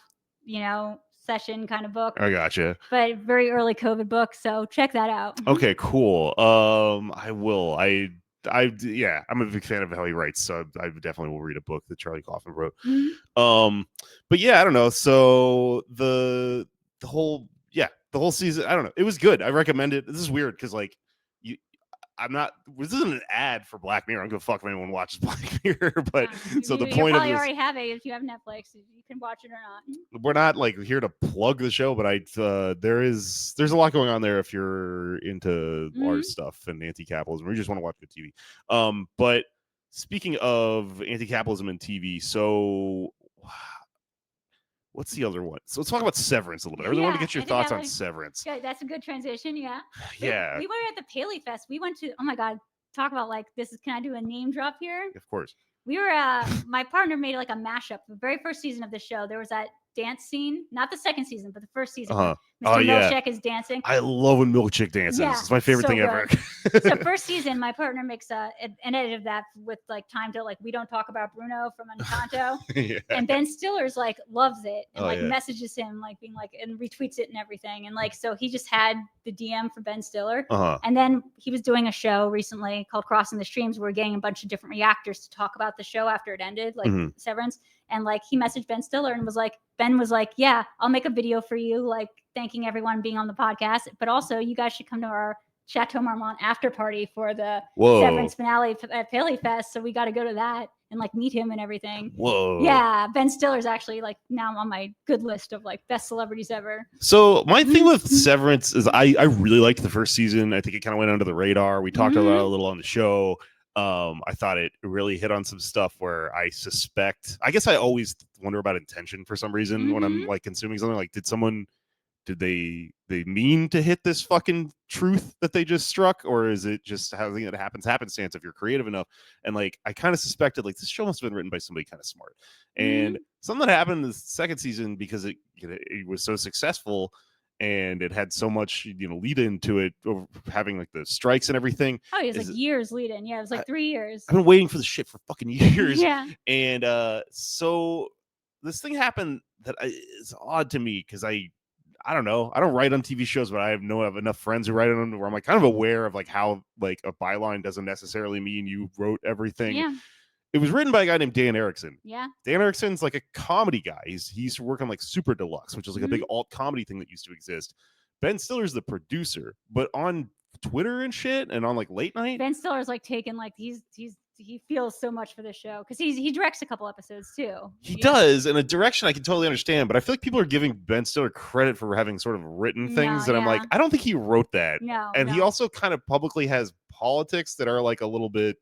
session kind of book. I gotcha. But very early COVID book. So check that out. Okay, cool. I will. I'm a big fan of how he writes, so I definitely will read a book that Charlie Kaufman wrote. Mm-hmm. But yeah, I don't know. So the whole season, I don't know. It was good. I recommend it. This is weird because like this isn't an ad for Black Mirror. I don't give a fuck if anyone watches Black Mirror, but so the point of this, already have it if you have Netflix. You can watch it or not. We're not like here to plug the show, but there's a lot going on there if you're into art stuff and anti-capitalism, or you just want to watch good TV. But speaking of anti-capitalism and TV, so what's the other one? So let's talk about Severance a little bit. I really want to get your thoughts on Severance. Yeah, that's a good transition. Yeah. Yeah. We were at the Paley Fest. We went to, oh my God, talk about like this. Can I do a name drop here? Of course. We were, my partner made like a mashup. The very first season of the show, there was that dance scene, not the second season, but the first season. Oh, yeah. Milchek is dancing. I love when Milkchick dances. Yeah, It's my favorite so thing ever. So first season, my partner makes an edit of that with like time to like we don't talk about Bruno from Encanto, Yeah. and Ben Stiller's like loves it and Oh, like yeah. messages him like being like and retweets it and everything, and like so he just had the DM for Ben Stiller, and then he was doing a show recently called Crossing the Streams where we're getting a bunch of different reactors to talk about the show after it ended, like Severance, and like he messaged Ben Stiller and Ben was like, yeah, I'll make a video for you, like thanking everyone being on the podcast, but also you guys should come to our Chateau Marmont after party for the Severance finale at Philly Fest. So we got to go to that and like meet him and everything. Whoa. Yeah. Ben Stiller's actually like now on my good list of like best celebrities ever. So my thing with Severance is I really liked the first season. I think it kind of went under the radar. We talked about it a little on the show. I thought it really hit on some stuff where I guess I always wonder about intention for some reason when I'm like consuming something. Like, did they mean to hit this fucking truth that they just struck, or is it just something that happenstance if you're creative enough? And like I kind of suspected like this show must have been written by somebody kind of smart, and something that happened in the second season because it was so successful and it had so much lead into it, over having like the strikes and everything. Oh, it was like years lead in. Yeah, it was like 3 years. I've been waiting for the shit for fucking years. Yeah. And so this thing happened that is odd to me because I don't know. I don't write on TV shows, but I have enough friends who write on them where I'm like kind of aware of like how like a byline doesn't necessarily mean you wrote everything. Yeah. It was written by a guy named Dan Erickson. Yeah. Dan Erickson's like a comedy guy. He used to work on like Super Deluxe, which is like a big alt comedy thing that used to exist. Ben Stiller's the producer, but on Twitter and shit and on like late night, Ben Stiller's like taken like he feels so much for the show because he directs a couple episodes too. He does, in a direction I can totally understand, but I feel like people are giving Ben Stiller credit for having sort of written things that I'm like, I don't think he wrote that. He also kind of publicly has politics that are like a little bit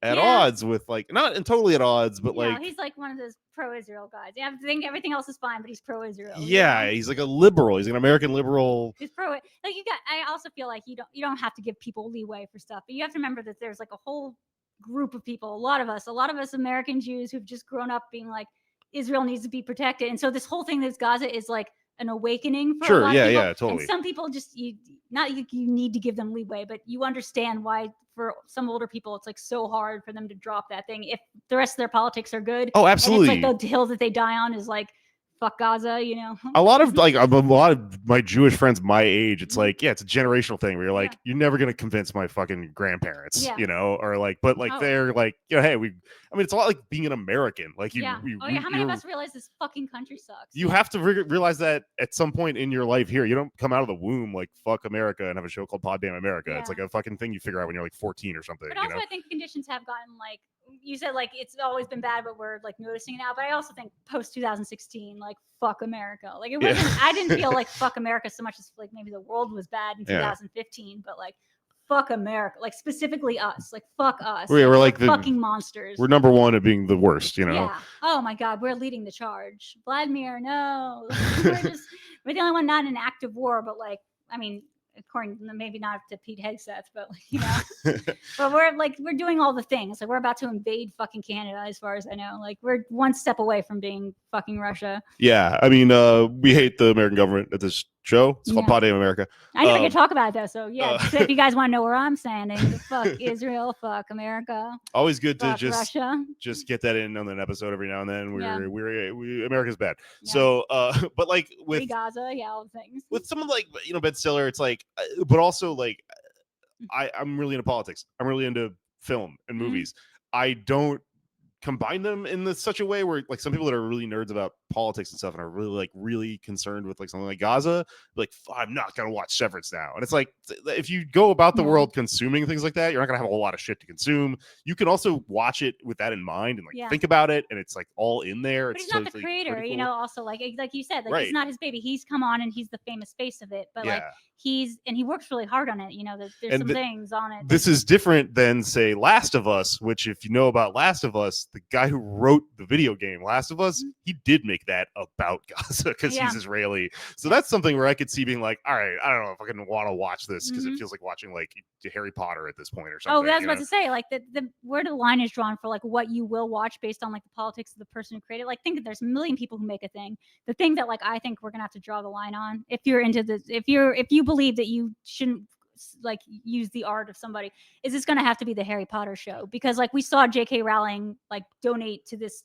at odds with like not totally at odds, but like he's like one of those pro-Israel guys. Yeah, I think everything else is fine, but he's pro-Israel. Yeah, he's like a liberal. He's an American liberal. He's pro. Like I also feel like you don't have to give people leeway for stuff, but you have to remember that there's like a whole group of people, a lot of us American Jews who've just grown up being like Israel needs to be protected, and so this whole thing that's Gaza is like an awakening for a lot of people. Yeah, totally. And some people just you need to give them leeway, but you understand why for some older people it's like so hard for them to drop that thing if the rest of their politics are good. Oh, absolutely. And it's like the hill that they die on is like fuck Gaza, A lot of my Jewish friends my age, it's like, it's a generational thing where you're like, you're never gonna convince my fucking grandparents, or like, but like they're like, hey, it's a lot like being an American. Like how many of us realize this fucking country sucks? You have to realize that at some point in your life here. You don't come out of the womb like fuck America and have a show called Pod Damn America. It's like a fucking thing you figure out when you're like 14 or something. But also I think conditions have gotten like you said, like it's always been bad, but we're like noticing it now. But I also think post 2016, like fuck America. Like it wasn't. I didn't feel like fuck America so much as like maybe the world was bad in 2015, but like fuck America, like specifically us, like fuck us. We're like the fucking monsters. We're number one at being the worst, Yeah. Oh my God, we're leading the charge. Vladimir, no. we're the only one not in active war, but like according maybe not to Pete Hegseth, but but we're doing all the things. Like we're about to invade fucking Canada, as far as I know. Like we're one step away from being fucking Russia. Yeah, we hate the American government at this show. It's called Pod Damn America. I never get to talk about it though, so so if you guys want to know where I'm standing, fuck Israel, fuck America. Always good to Russia. just get that in on an episode every now and then. We America's bad. Yeah. So but like with Gaza, all the things. With someone like Ben Stiller, it's like, but also like I'm really into politics. I'm really into film and movies. I don't combine them in such a way where like some people that are really nerds about politics and stuff and are really concerned with like something like Gaza, like I'm not gonna watch Severance now. And it's like if you go about the world consuming things like that, you're not gonna have a whole lot of shit to consume. You can also watch it with that in mind and like think about it, and it's like all in there. But he's not the creator, cool. Also like you said, like it's not his baby. He's come on and he's the famous face of it, but like he works really hard on it. There's some things on it. This is different than say Last of Us, which if you know about Last of Us, the guy who wrote the video game Last of Us, he did make make that about Gaza because Yeah. he's Israeli. So that's something where I could see being like, all right, I don't know if I can want to watch this because it feels like watching like Harry Potter at this point or something. Oh, that's about to say, like the where the line is drawn for like what you will watch based on like the politics of the person who created. Like, think that there's a million people who make a thing. The thing that like I think we're gonna have to draw the line on, if you're into this, if you believe that you shouldn't like use the art of somebody, is it's gonna have to be the Harry Potter show, because like we saw J.K. Rowling like donate to this.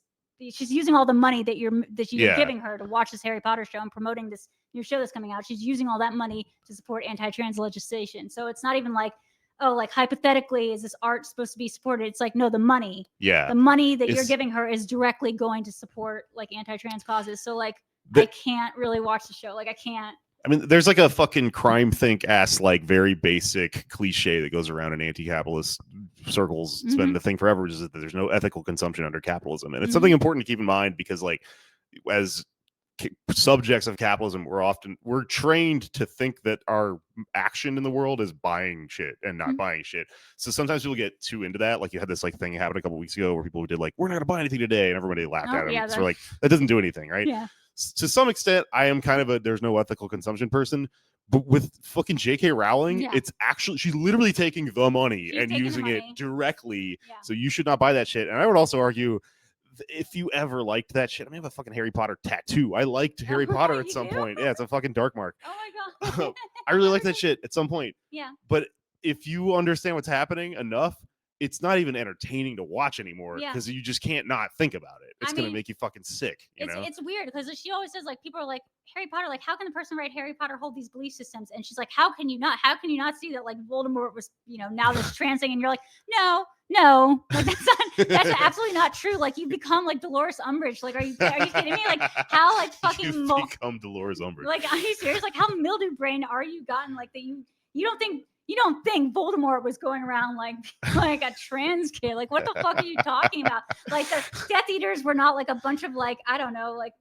She's using all the money that you're giving her to watch this Harry Potter show and promoting this new show that's coming out. She's using all that money to support anti-trans legislation. So it's not even like, oh, like hypothetically, is this art supposed to be supported? It's like, no, the money that you're giving her is directly going to support like anti-trans causes. So like, I can't really watch the show. Like, I can't. I mean, there's like a fucking crime think ass, like very basic cliche that goes around in anti-capitalist circles. It's been the thing forever, which is that there's no ethical consumption under capitalism. And it's something important to keep in mind because like as subjects of capitalism, we're trained to think that our action in the world is buying shit and not buying shit. So sometimes people get too into that. Like you had this like thing happen a couple weeks ago where people did like, we're not gonna buy anything today, and everybody laughed at them. Yeah, so we're like, that doesn't do anything, right? Yeah. To some extent, I am kind of a there's no ethical consumption person. But with fucking J.K. Rowling, it's actually, she's literally taking the money and using it directly. Yeah. So you should not buy that shit. And I would also argue, if you ever liked that shit, I mean, I have a fucking Harry Potter tattoo. I liked Harry Potter at some point. Yeah, it's a fucking dark mark. Oh my God. I really like that shit at some point. Yeah. But if you understand what's happening enough, it's not even entertaining to watch anymore because you just can't not think about it. It's going to make you fucking sick. You know? It's weird because she always says, like, people are like, Harry Potter, like, how can the person write Harry Potter hold these belief systems? And she's like, how can you not see that, like, Voldemort was, you know, now this trans thing? And you're like, no, like, that's absolutely not true. Like, you become like Dolores Umbridge. Like, are you kidding me? Like, how, like, fucking become Dolores Umbridge? Like, are you serious? Like, how mildew brain are you gotten? Like, that you don't think Voldemort was going around like a trans kid? Like, what the fuck are you talking about? Like, the Death Eaters were not like a bunch of like, I don't know, like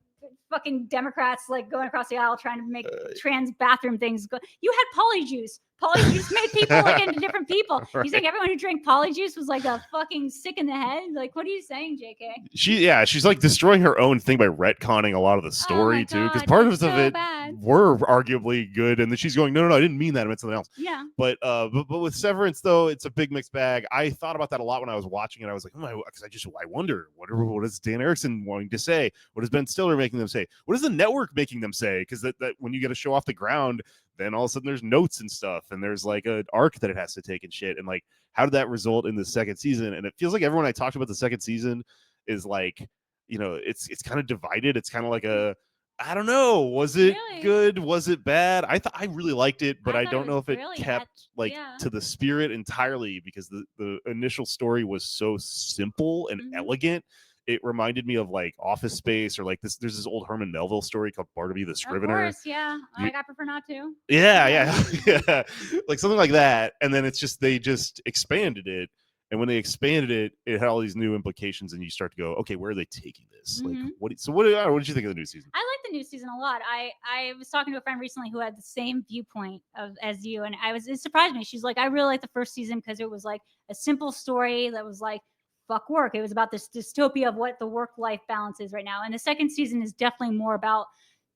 fucking Democrats like going across the aisle trying to make trans bathroom things go. You had Polyjuice. Polyjuice made people like into different people. Right. You think everyone who drank Polyjuice was like a fucking sick in the head? Like, what are you saying, JK? She's like destroying her own thing by retconning a lot of the story too, because part of it were arguably good, and then she's going, no, I didn't mean that. I meant something else. Yeah. But with Severance though, it's a big mixed bag. I thought about that a lot when I was watching it. I was like, because I wonder what is Dan Erickson wanting to say? What is Ben Stiller making them say? What is the network making them say? Because that when you get a show off the ground, then all of a sudden there's notes and stuff, and there's like an arc that it has to take and shit. And like, how did that result in the second season? And it feels like everyone I talked about the second season is like, you know, it's kind of divided. It's kind of like I don't know. Was it good? Was it bad? I really liked it, but I don't know if it kept to the spirit entirely, because the initial story was so simple and elegant. It reminded me of like Office Space, or like there's this old Herman Melville story called Barnaby the Scrivener. Of course, yeah. I prefer not to. Yeah. Like something like that. And then it's just, they just expanded it. And when they expanded it, it had all these new implications, and you start to go, okay, where are they taking this? Like, what did you think of the new season? I like the new season a lot. I was talking to a friend recently who had the same viewpoint as you, and it surprised me. She's like, I really liked the first season because it was like a simple story that was like, fuck work. It was about this dystopia of what the work-life balance is right now. And the second season is definitely more about,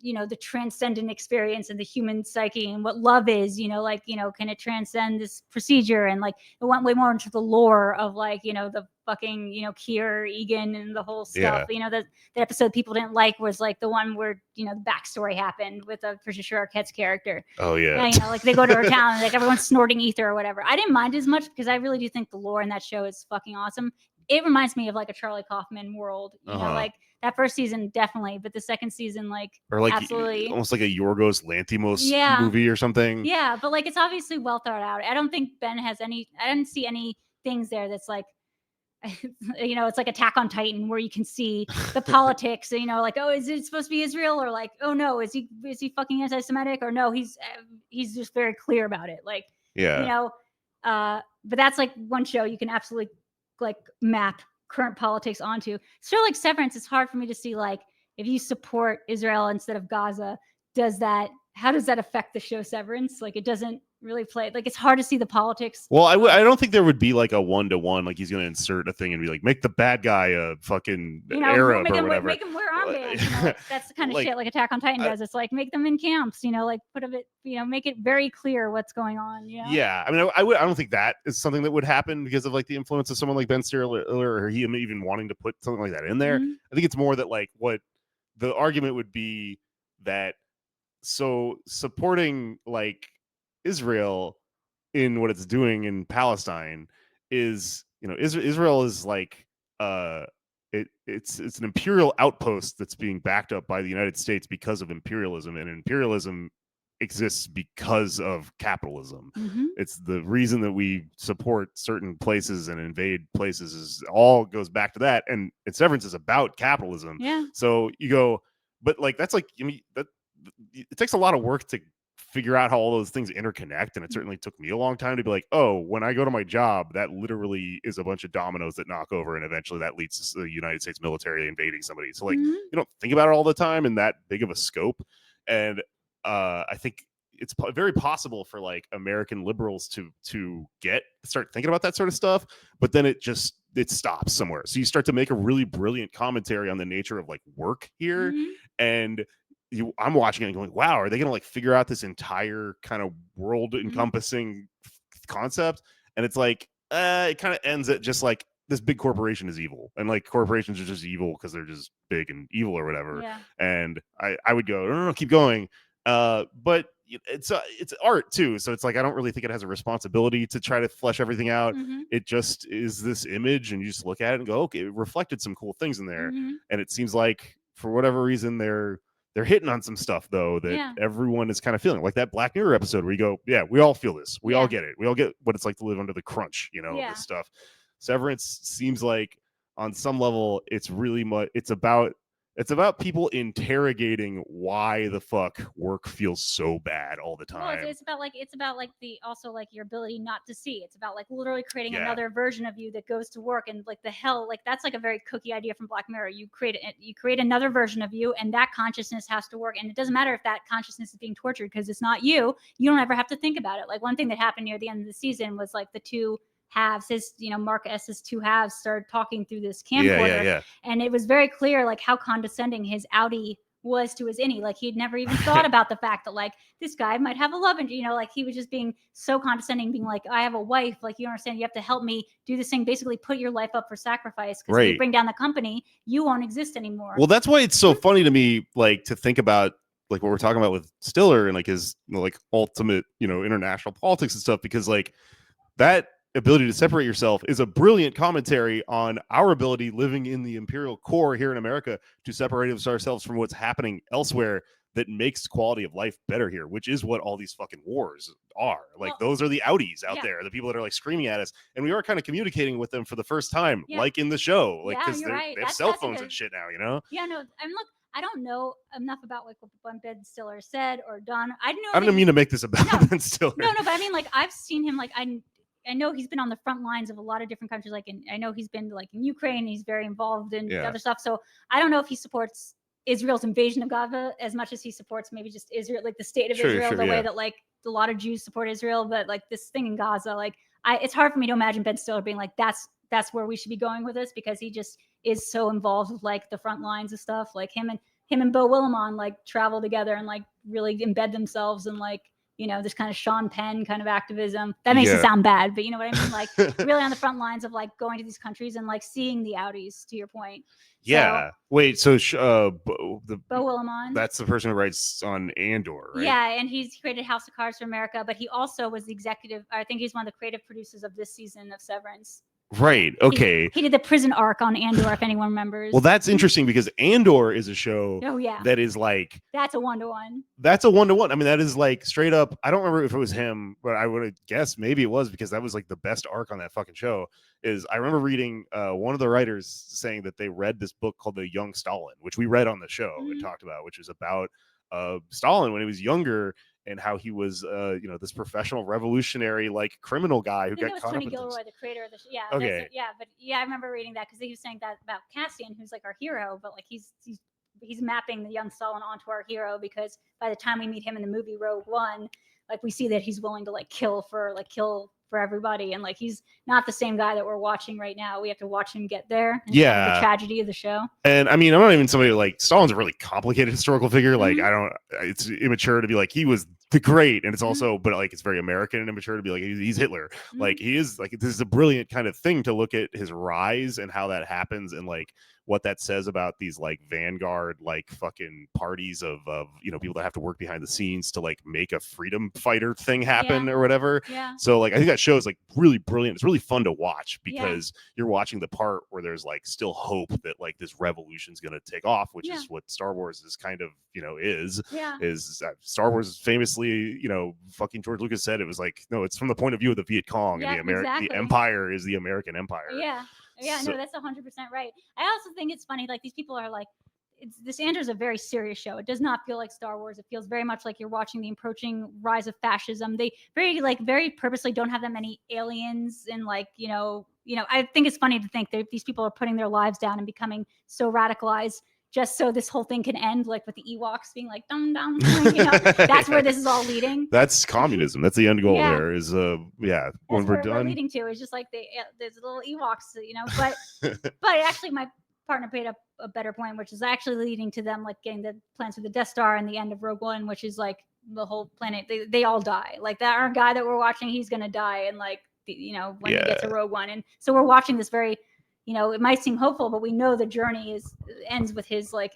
you know, the transcendent experience and the human psyche and what love is, you know, like, you know, can it transcend this procedure? And like, it went way more into the lore of like, you know, the fucking, you know, Keir, Egan and the whole stuff. You know, the episode people didn't like was like the one where, you know, the backstory happened with Patricia Arquette's character. Oh yeah. And, you know, like they go to her town and like everyone's snorting ether or whatever. I didn't mind as much because I really do think the lore in that show is fucking awesome. It reminds me of like a Charlie Kaufman world, you know, like that first season definitely, but the second season, like, or like absolutely, almost like a Yorgos Lanthimos movie or something. Yeah, but like it's obviously well thought out. I don't think Ben has I didn't see any things there that's like, you know, it's like Attack on Titan where you can see the politics, you know, like, oh, is it supposed to be Israel, or like, oh no, is he fucking anti-Semitic, or no, he's just very clear about it, like, you know, but that's like one show you can absolutely like map current politics onto. So like Severance, it's hard for me to see like, if you support Israel instead of Gaza, how does that affect the show Severance? Like, it doesn't really played. Like it's hard to see the politics. Well, I don't think there would be like a 1-to-1, like he's going to insert a thing and be like, make the bad guy a fucking Arab make or him, whatever. make him wear armbands. Like, that's the kind of Like, shit like Attack on Titan does. It's like make them in camps. Like put a bit. Make it very clear what's going on. Yeah, I mean, I don't think that is something that would happen because of like the influence of someone like Ben Stiller or he even wanting to put something like that in there. Mm-hmm. I think it's more that like what the argument would be that so supporting like Israel in what it's doing in Palestine is, Israel is like it's an imperial outpost that's being backed up by the United States because of imperialism, and imperialism exists because of capitalism. Mm-hmm. It's the reason that we support certain places and invade places is all goes back to that, and Severance is about capitalism. Yeah. So you go, but like that's like, that it takes a lot of work to figure out how all those things interconnect, and it certainly took me a long time to be like, oh, when I go to my job, that literally is a bunch of dominoes that knock over, and eventually that leads to the United States military invading somebody. So like, Mm-hmm. you don't think about it all the time in that big of a scope, and I think it's very possible for like American liberals to start thinking about that sort of stuff, but then it stops somewhere. So you start to make a really brilliant commentary on the nature of like work here, Mm-hmm. and I'm watching it and going, wow, are they going to like figure out this entire kind of world encompassing concept? And it's like, it kind of ends at just like this big corporation is evil, and like corporations are just evil because they're just big and evil or whatever. Yeah. And I would go, no, keep going. But it's art too, so it's like I don't really think it has a responsibility to try to flesh everything out. Mm-hmm. It just is this image, and you just look at it and go, okay, it reflected some cool things in there. Mm-hmm. And it seems like for whatever reason they're hitting on some stuff though that everyone is kind of feeling, like that Black Mirror episode where you go, yeah, we all feel this, we all get it, we all get what it's like to live under the crunch, this stuff. Severance seems like on some level it's really much it's about people interrogating why the fuck work feels so bad all the time. Well, it's about like the also like your ability not to see. It's about like literally creating another version of you that goes to work, and like the hell, like that's like a very cookie idea from Black Mirror. You create another version of you, and that consciousness has to work. And it doesn't matter if that consciousness is being tortured because it's not you. You don't ever have to think about it. Like one thing that happened near the end of the season was like the two halves, Mark S's two halves started talking through this camcorder, and it was very clear like how condescending his outie was to his innie. Like he'd never even thought about the fact that like this guy might have a love interest, like he was just being so condescending, being like, I have a wife, like you don't understand, you have to help me do this thing, basically put your life up for sacrifice, because if you bring down the company, you won't exist anymore. Well, that's why it's so funny to me, like to think about like what we're talking about with Stiller and like his like ultimate international politics and stuff, because like that ability to separate yourself is a brilliant commentary on our ability living in the imperial core here in America to separate ourselves from what's happening elsewhere that makes quality of life better here, which is what all these fucking wars are. Like those are the outies out there, the people that are like screaming at us, and we are kind of communicating with them for the first time, like in the show, like because they have cell phones and shit now, Yeah, no, I'm look. I don't know enough about like what Ben Stiller said or done. I don't mean to make this about Ben Stiller. No, but I mean like I've seen him like I know he's been on the front lines of a lot of different countries. Like, I know he's been like in Ukraine. He's very involved in other stuff. So I don't know if he supports Israel's invasion of Gaza as much as he supports maybe just Israel, like the state of Israel, the way that like a lot of Jews support Israel. But like this thing in Gaza, like it's hard for me to imagine Ben Stiller being like, that's where we should be going with this, because he just is so involved with like the front lines of stuff. Like him and Bo Willimon like travel together and like really embed themselves in like, this kind of Sean Penn kind of activism. That makes it sound bad, but you know what I mean? Like really on the front lines of like going to these countries and like seeing the outies, to your point. Yeah. Wait, so Bo Willimon. That's the person who writes on Andor, right? Yeah, and he's created House of Cards for America, but he also was the executive, I think he's one of the creative producers of this season of Severance. Right. Okay. He did the prison arc on Andor, if anyone remembers. Well, that's interesting because Andor is a show that is like... That's a 1-to-1. That's a 1-to-1. I mean, that is like straight up... I don't remember if it was him, but I would have guessed maybe it was, because that was like the best arc on that fucking show. I remember reading one of the writers saying that they read this book called The Young Stalin, which we read on the show and talked about, which is about Stalin when he was younger, and how he was, this professional revolutionary, like criminal guy who got caught Tony up in Gilroy, the creator of the show. Yeah. Okay. I remember reading that because he was saying that about Cassian, who's like our hero, but like he's mapping the young Stalin onto our hero, because by the time we meet him in the movie Rogue One, like we see that he's willing to like kill for everybody, and like he's not the same guy that we're watching right now. We have to watch him get there. And it's kind of the tragedy of the show. And I mean, I'm not even somebody like Stalin's a really complicated historical figure. Like Mhm. it's immature to be like he was the great, and it's also, but like it's very American and immature to be like he's Hitler. Mhm. Like he is like, this is a brilliant kind of thing to look at his rise and how that happens, and like what that says about these like vanguard like fucking parties of people that have to work behind the scenes to like make a freedom fighter thing happen or whatever. Yeah. So like I think that show is like really brilliant. It's really fun to watch because you're watching the part where there's like still hope that like this revolution's going to take off, which is what Star Wars is kind of is Star Wars is famously, fucking George Lucas said it was like, no, it's from the point of view of the Viet Cong, and the empire is the American empire. No, that's 100% right. I also think it's funny, like these people are like, this Andor's a very serious show. It does not feel like Star Wars. It feels very much like you're watching the approaching rise of fascism. They very purposely don't have that many aliens, and like I think it's funny to think that these people are putting their lives down and becoming so radicalized just so this whole thing can end, like with the Ewoks being like dum dum. That's where this is all leading. That's communism. That's the end goal. There is when we're done. Leading to is just like there's little Ewoks, but actually my partner paid up a better point, which is actually leading to them like getting the plans for the Death Star and the end of Rogue One, which is like the whole planet. They all die. Like that our guy that we're watching, he's gonna die, and like when we get to Rogue One, and so we're watching this very. It might seem hopeful, but we know the journey ends with his like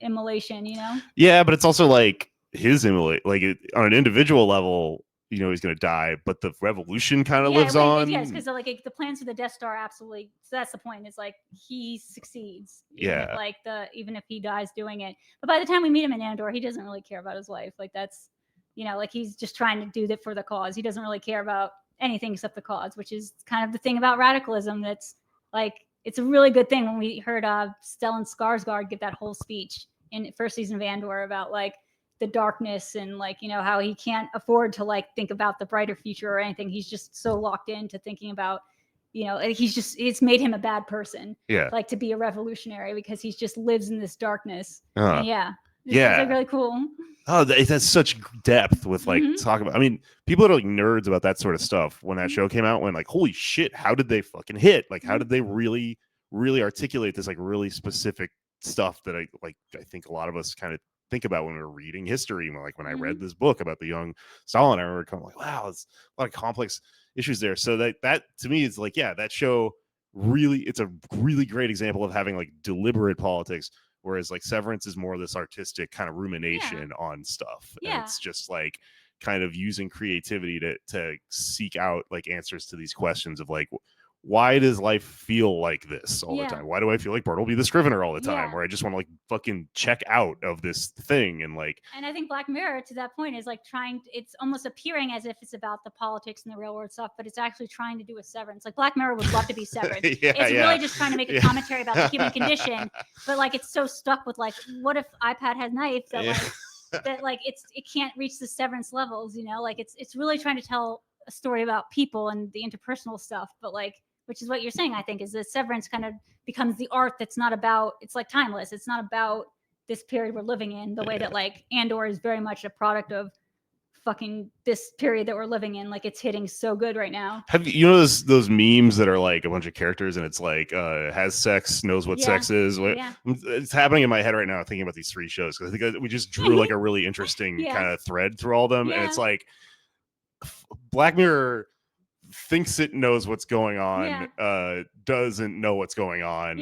immolation. Yeah, but it's also like his immolation, like on an individual level. He's going to die, but the revolution kind of lives on. Yes, because like the plans for the Death Star absolutely. So that's the point. It's like he succeeds. Even if he dies doing it. But by the time we meet him in Andor, he doesn't really care about his life. Like that's, like he's just trying to do that for the cause. He doesn't really care about anything except the cause, which is kind of the thing about radicalism. That's like. It's a really good thing when we heard Stellan Skarsgård give that whole speech in the first season of Andor about like the darkness and like, how he can't afford to like think about the brighter future or anything. He's just so locked into thinking about, it's made him a bad person. Like to be a revolutionary because he just lives in this darkness. It's really cool. Oh, it has such depth with like talk about. I mean, people are like nerds about that sort of stuff. When that show came out, when like, holy shit, how did they fucking hit? Like, how did they really, really articulate this like really specific stuff that I think a lot of us kind of think about when we're reading history. Like when I read this book about the young Stalin, I remember kind of like, wow, it's a lot of complex issues there. So that to me is like, that show really, it's a really great example of having like deliberate politics. Whereas like Severance is more this artistic kind of rumination on stuff. And it's just like kind of using creativity to seek out like answers to these questions of like, why does life feel like this all the time? Why do I feel like Bartleby the Scrivener all the time? Where I just want to like fucking check out of this thing and like. And I think Black Mirror to that point is like it's almost appearing as if it's about the politics and the real world stuff, but it's actually trying to do a Severance. Like Black Mirror would love to be Severance. It's really just trying to make a commentary about the human condition, but like it's so stuck with like, what if iPad has knife that like that like it can't reach the Severance levels, like it's really trying to tell a story about people and the interpersonal stuff, but like. Which is what you're saying, I think, is that Severance kind of becomes the art that's not about, it's like timeless. It's not about this period we're living in the way that like Andor is very much a product of fucking this period that we're living in. Like it's hitting so good right now. Have you those memes that are like a bunch of characters and it's like has sex, knows what sex is. It's happening in my head right now thinking about these three shows because I think we just drew like a really interesting kind of thread through all of them. And it's like Black Mirror thinks it knows what's going on, doesn't know what's going on.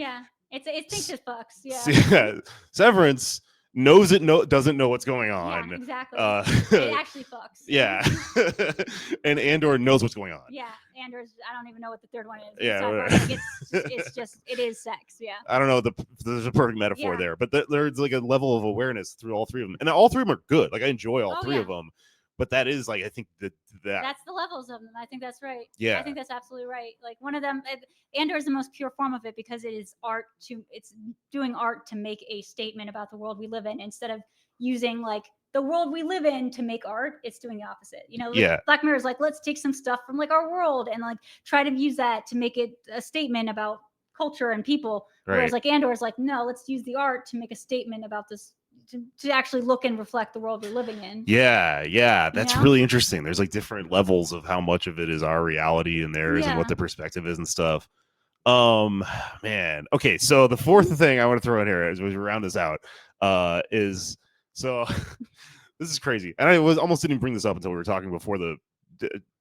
It thinks it fucks. Severance knows it doesn't know what's going on. Exactly. It actually fucks. And Andor knows what's going on. Andor's, I don't even know what the third one is. It's just it is sex. I don't know, there's a perfect metaphor there, but there's like a level of awareness through all three of them, and all three of them are good. Like I enjoy all three of them. But that is like, I think that's the levels of them. I think that's right. Yeah. I think that's absolutely right. Like one of them, Andor is the most pure form of it because it is it's doing art to make a statement about the world we live in instead of using like the world we live in to make art. It's doing the opposite. Black Mirror is like, let's take some stuff from like our world and like try to use that to make it a statement about culture and people. Whereas like Andor is like, no, let's use the art to make a statement about this to actually look and reflect the world we're living in. Yeah, that's know? really interesting. There's like different levels of how much of it is our reality and theirs and what Yeah. the perspective is and stuff. Man. Okay, so the fourth thing I want to throw in here as we round this out is so this is crazy. And I almost didn't bring this up until we were talking before the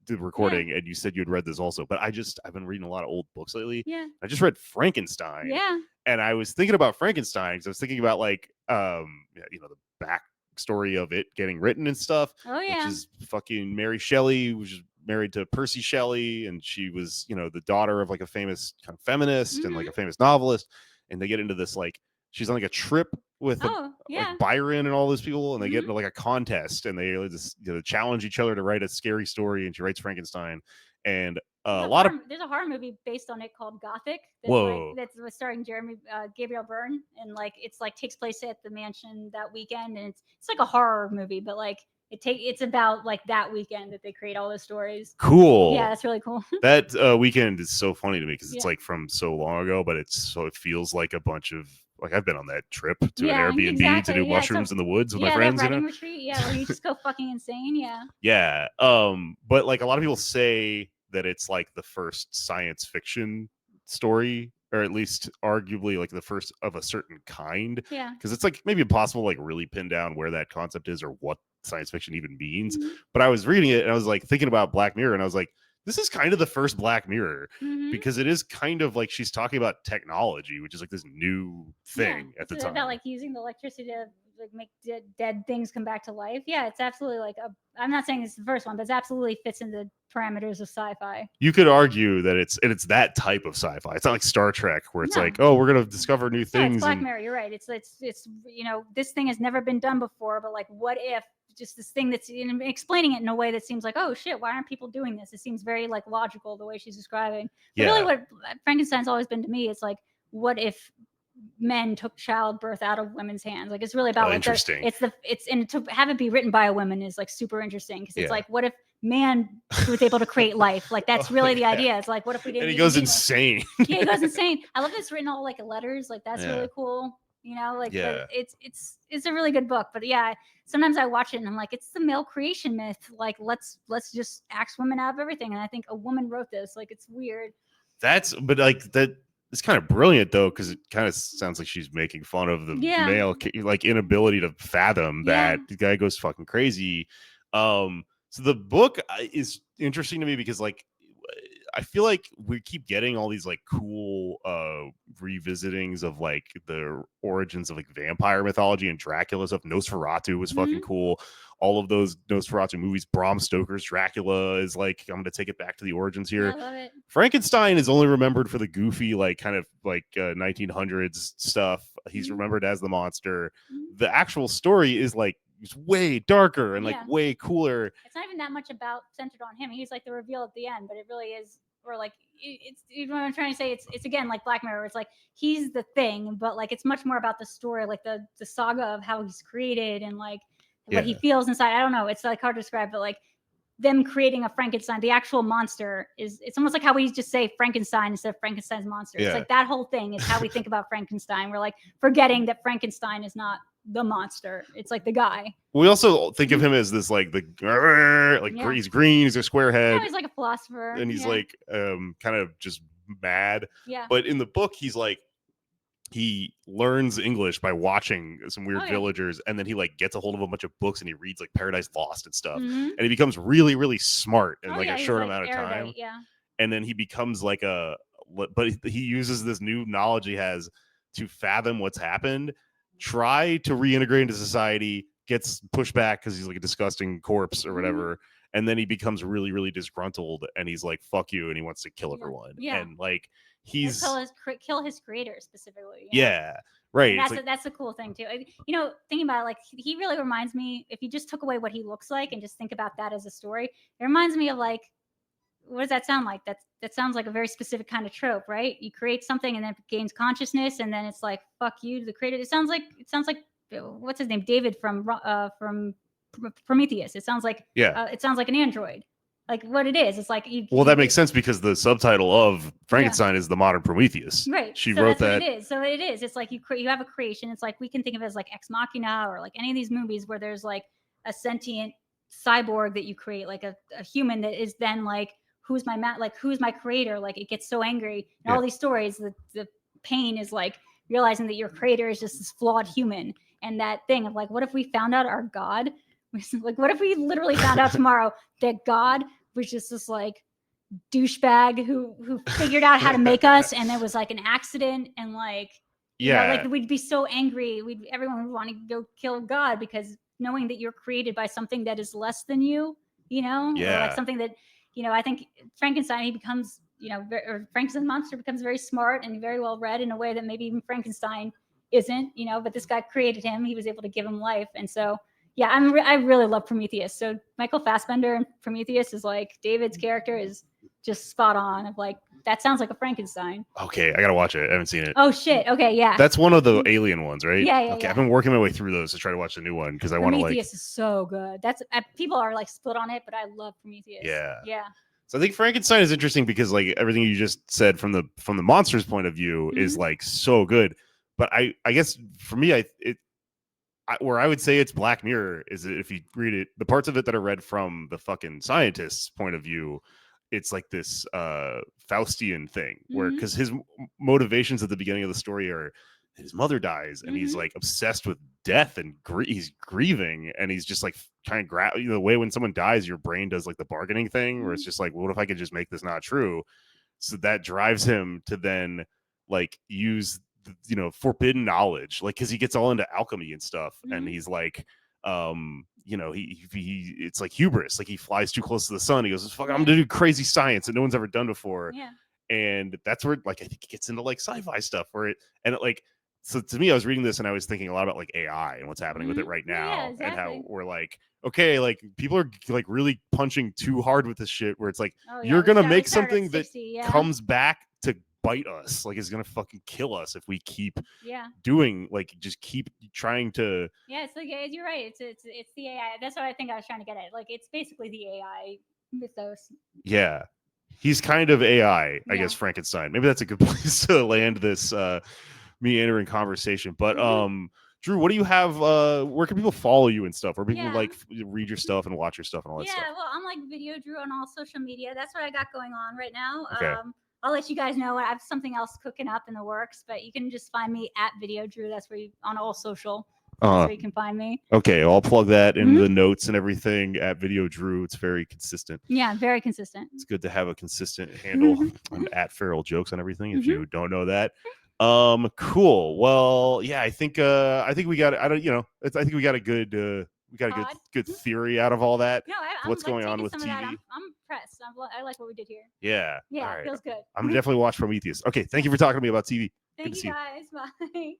recording, and you said you had read this also, but I've been reading a lot of old books lately. Yeah. I just read Frankenstein. Yeah. And I was thinking about Frankenstein because I was thinking about like the backstory of it getting written and stuff. Oh yeah. Which is fucking Mary Shelley, which is married to Percy Shelley, and she was, the daughter of like a famous kind of feminist and like a famous novelist. And they get into this like she's on like a trip with like Byron and all those people, and they get into like a contest, and they just challenge each other to write a scary story, and she writes Frankenstein. And there's a horror movie based on it called Gothic. That's starring Gabriel Byrne, and like it's like takes place at the mansion that weekend, and it's like a horror movie, but like it's about like that weekend that they create all those stories. Cool. Yeah, that's really cool. That weekend is so funny to me because it's like from so long ago, but it feels like a bunch of like I've been on that trip to an Airbnb to do mushrooms in the woods with my friends. That retreat, where you just go fucking insane. Yeah. But like a lot of people say that it's like the first science fiction story, or at least arguably like the first of a certain kind. Yeah. Because it's like maybe impossible to like really pin down where that concept is or what science fiction even means. But I was reading it and I was like thinking about Black Mirror, and I was like, this is kind of the first Black Mirror because it is kind of like she's talking about technology, which is like this new thing at the time. About like using the electricity to like make dead things come back to life. Yeah, it's absolutely like I'm not saying it's the first one, but it absolutely fits in the parameters of sci-fi. You could argue that it's that type of sci-fi. It's not like Star Trek where it's like, oh, we're gonna discover new things. It's Black Mirror. You're right. It's this thing has never been done before, but like, what if? Just this thing that's explaining it in a way that seems like, oh shit, why aren't people doing this? It seems very like logical the way she's describing. But really what Frankenstein's always been to me, it's like, what if men took childbirth out of women's hands? Like it's really about interesting. And to have it be written by a woman is like super interesting because it's like, what if man was able to create life? Like that's really the idea. It's like, what if we didn't? And he goes insane. Yeah, he goes insane. I love that it's written all like letters. Like that's really cool. It's a really good book. But yeah, sometimes I watch it and I'm like, it's the male creation myth. Like let's just axe women out of everything. And I think a woman wrote this. Like it's weird. But like that it's kind of brilliant though, because it kind of sounds like she's making fun of the male like inability to fathom that the guy goes fucking crazy. So the book is interesting to me because like I feel like we keep getting all these like cool revisitings of like the origins of like vampire mythology and Dracula stuff. Nosferatu was fucking cool. All of those Nosferatu movies, Bram Stoker's Dracula is like, I'm gonna take it back to the origins here. I love it. Frankenstein is only remembered for the goofy like kind of like 1900s stuff. He's remembered as the monster. The actual story is like it's way darker and like way cooler. It's not even that much about centered on him. He's like the reveal at the end, but it really is, or like it's you know what I'm trying to say. It's again like Black Mirror. It's like he's the thing, but like it's much more about the story, like the saga of how he's created and like what he feels inside. I don't know. It's like hard to describe, but like them creating a Frankenstein, the actual monster it's almost like how we just say Frankenstein instead of Frankenstein's monster. It's like that whole thing is how we think about Frankenstein. We're like forgetting that Frankenstein is not the monster. It's like the guy. We also think of him as this like he's green, he's a square head. He's like a philosopher. And he's like kind of just mad. Yeah. But in the book, he's like he learns English by watching some weird villagers, and then he like gets a hold of a bunch of books and he reads like Paradise Lost and stuff. And he becomes really, really smart in a short amount of time. Yeah. And then he becomes like but he uses this new knowledge he has to fathom what's happened, try to reintegrate into society, gets pushed back because he's like a disgusting corpse or whatever. And then he becomes really, really disgruntled and he's like, fuck you. And he wants to kill everyone. Yeah. And like, he's kill his creator specifically. Yeah. Right. That's a cool thing too. Thinking about it, like he really reminds me, if you just took away what he looks like and just think about that as a story, it reminds me of like, what does that sound like? That sounds like a very specific kind of trope, right? You create something and then it gains consciousness and then it's like, fuck you, the creator. It sounds like what's his name? David from Prometheus. It sounds like an android. like what it is. It's like Well, that makes sense because the subtitle of Frankenstein is the modern Prometheus. Right. She so wrote that's that. What it is. So it is. It's like you have a creation. It's like we can think of it as like Ex Machina or like any of these movies where there's like a sentient cyborg that you create, like a human that is then like who's my creator? Like it gets so angry. And all these stories, the pain is like realizing that your creator is just this flawed human. And that thing of like, what if we found out our God? Like, what if we literally found out tomorrow that God was just this like douchebag who figured out how to make us, and it was like an accident, and like you know, like we'd be so angry, everyone would want to go kill God because knowing that you're created by something that is less than you, you know, or like something that, you know, I think Frankenstein, he becomes, you know, or Frankenstein's monster becomes very smart and very well read in a way that maybe even Frankenstein isn't, you know, but this guy created him, he was able to give him life. And so yeah, I really love Prometheus. So Michael Fassbender and Prometheus is like, David's character is just spot on. Of like, that sounds like a Frankenstein. Okay, I gotta watch it. I haven't seen it. Oh shit. Okay, yeah. That's one of the alien ones, right? Yeah. Okay, I've been working my way through those to try to watch the new one because I want to like. Prometheus is so good. That's people are like split on it, but I love Prometheus. Yeah. Yeah. So I think Frankenstein is interesting because like everything you just said from the monster's point of view is like so good. But I guess for me, where I would say it's Black Mirror is if you read it, the parts of it that are read from the fucking scientist's point of view, it's like this Faustian thing where because his motivations at the beginning of the story are his mother dies and he's like obsessed with death and he's grieving and he's just like trying to grab, you know, the way when someone dies, your brain does like the bargaining thing where it's just like, well, what if I could just make this not true? So that drives him to then like use you know, forbidden knowledge, like because he gets all into alchemy and stuff and he's like you know, he it's like hubris, like he flies too close to the sun, he goes, fuck, I'm gonna do crazy science that no one's ever done before. And that's where like I think it gets into like sci-fi stuff where it like, so to me I was reading this and I was thinking a lot about like AI and what's happening with it right now and how we're like, okay, like people are like really punching too hard with this shit where it's like you're gonna make something that comes back to bite us, like it's gonna fucking kill us if we keep doing like just keep trying to it's like you're right, it's the AI. That's what I think I was trying to get at, like it's basically the AI mythos. He's kind of AI, I guess. Frankenstein, maybe that's a good place to land this meandering conversation. But Drew, what do you have? Where can people follow you and stuff? Where people like read your stuff and watch your stuff and all that stuff? Well, I'm like Video Drew on all social media. That's what I got going on right now. Okay. I'll let you guys know. I have something else cooking up in the works, but you can just find me at Video Drew. That's where on all social. That's where you can find me. Okay, I'll plug that in the notes and everything at Video Drew. It's very consistent. Yeah, very consistent. It's good to have a consistent handle at Feral Jokes and everything. If you don't know that. Cool. Well, yeah, I think we got I think we got a good good theory out of all that. No, what's going on with TV. I'm impressed. I like what we did here. Yeah. Yeah, it feels good. I'm definitely watch Prometheus. Okay, thank you for talking to me about TV. Thank you guys. Bye.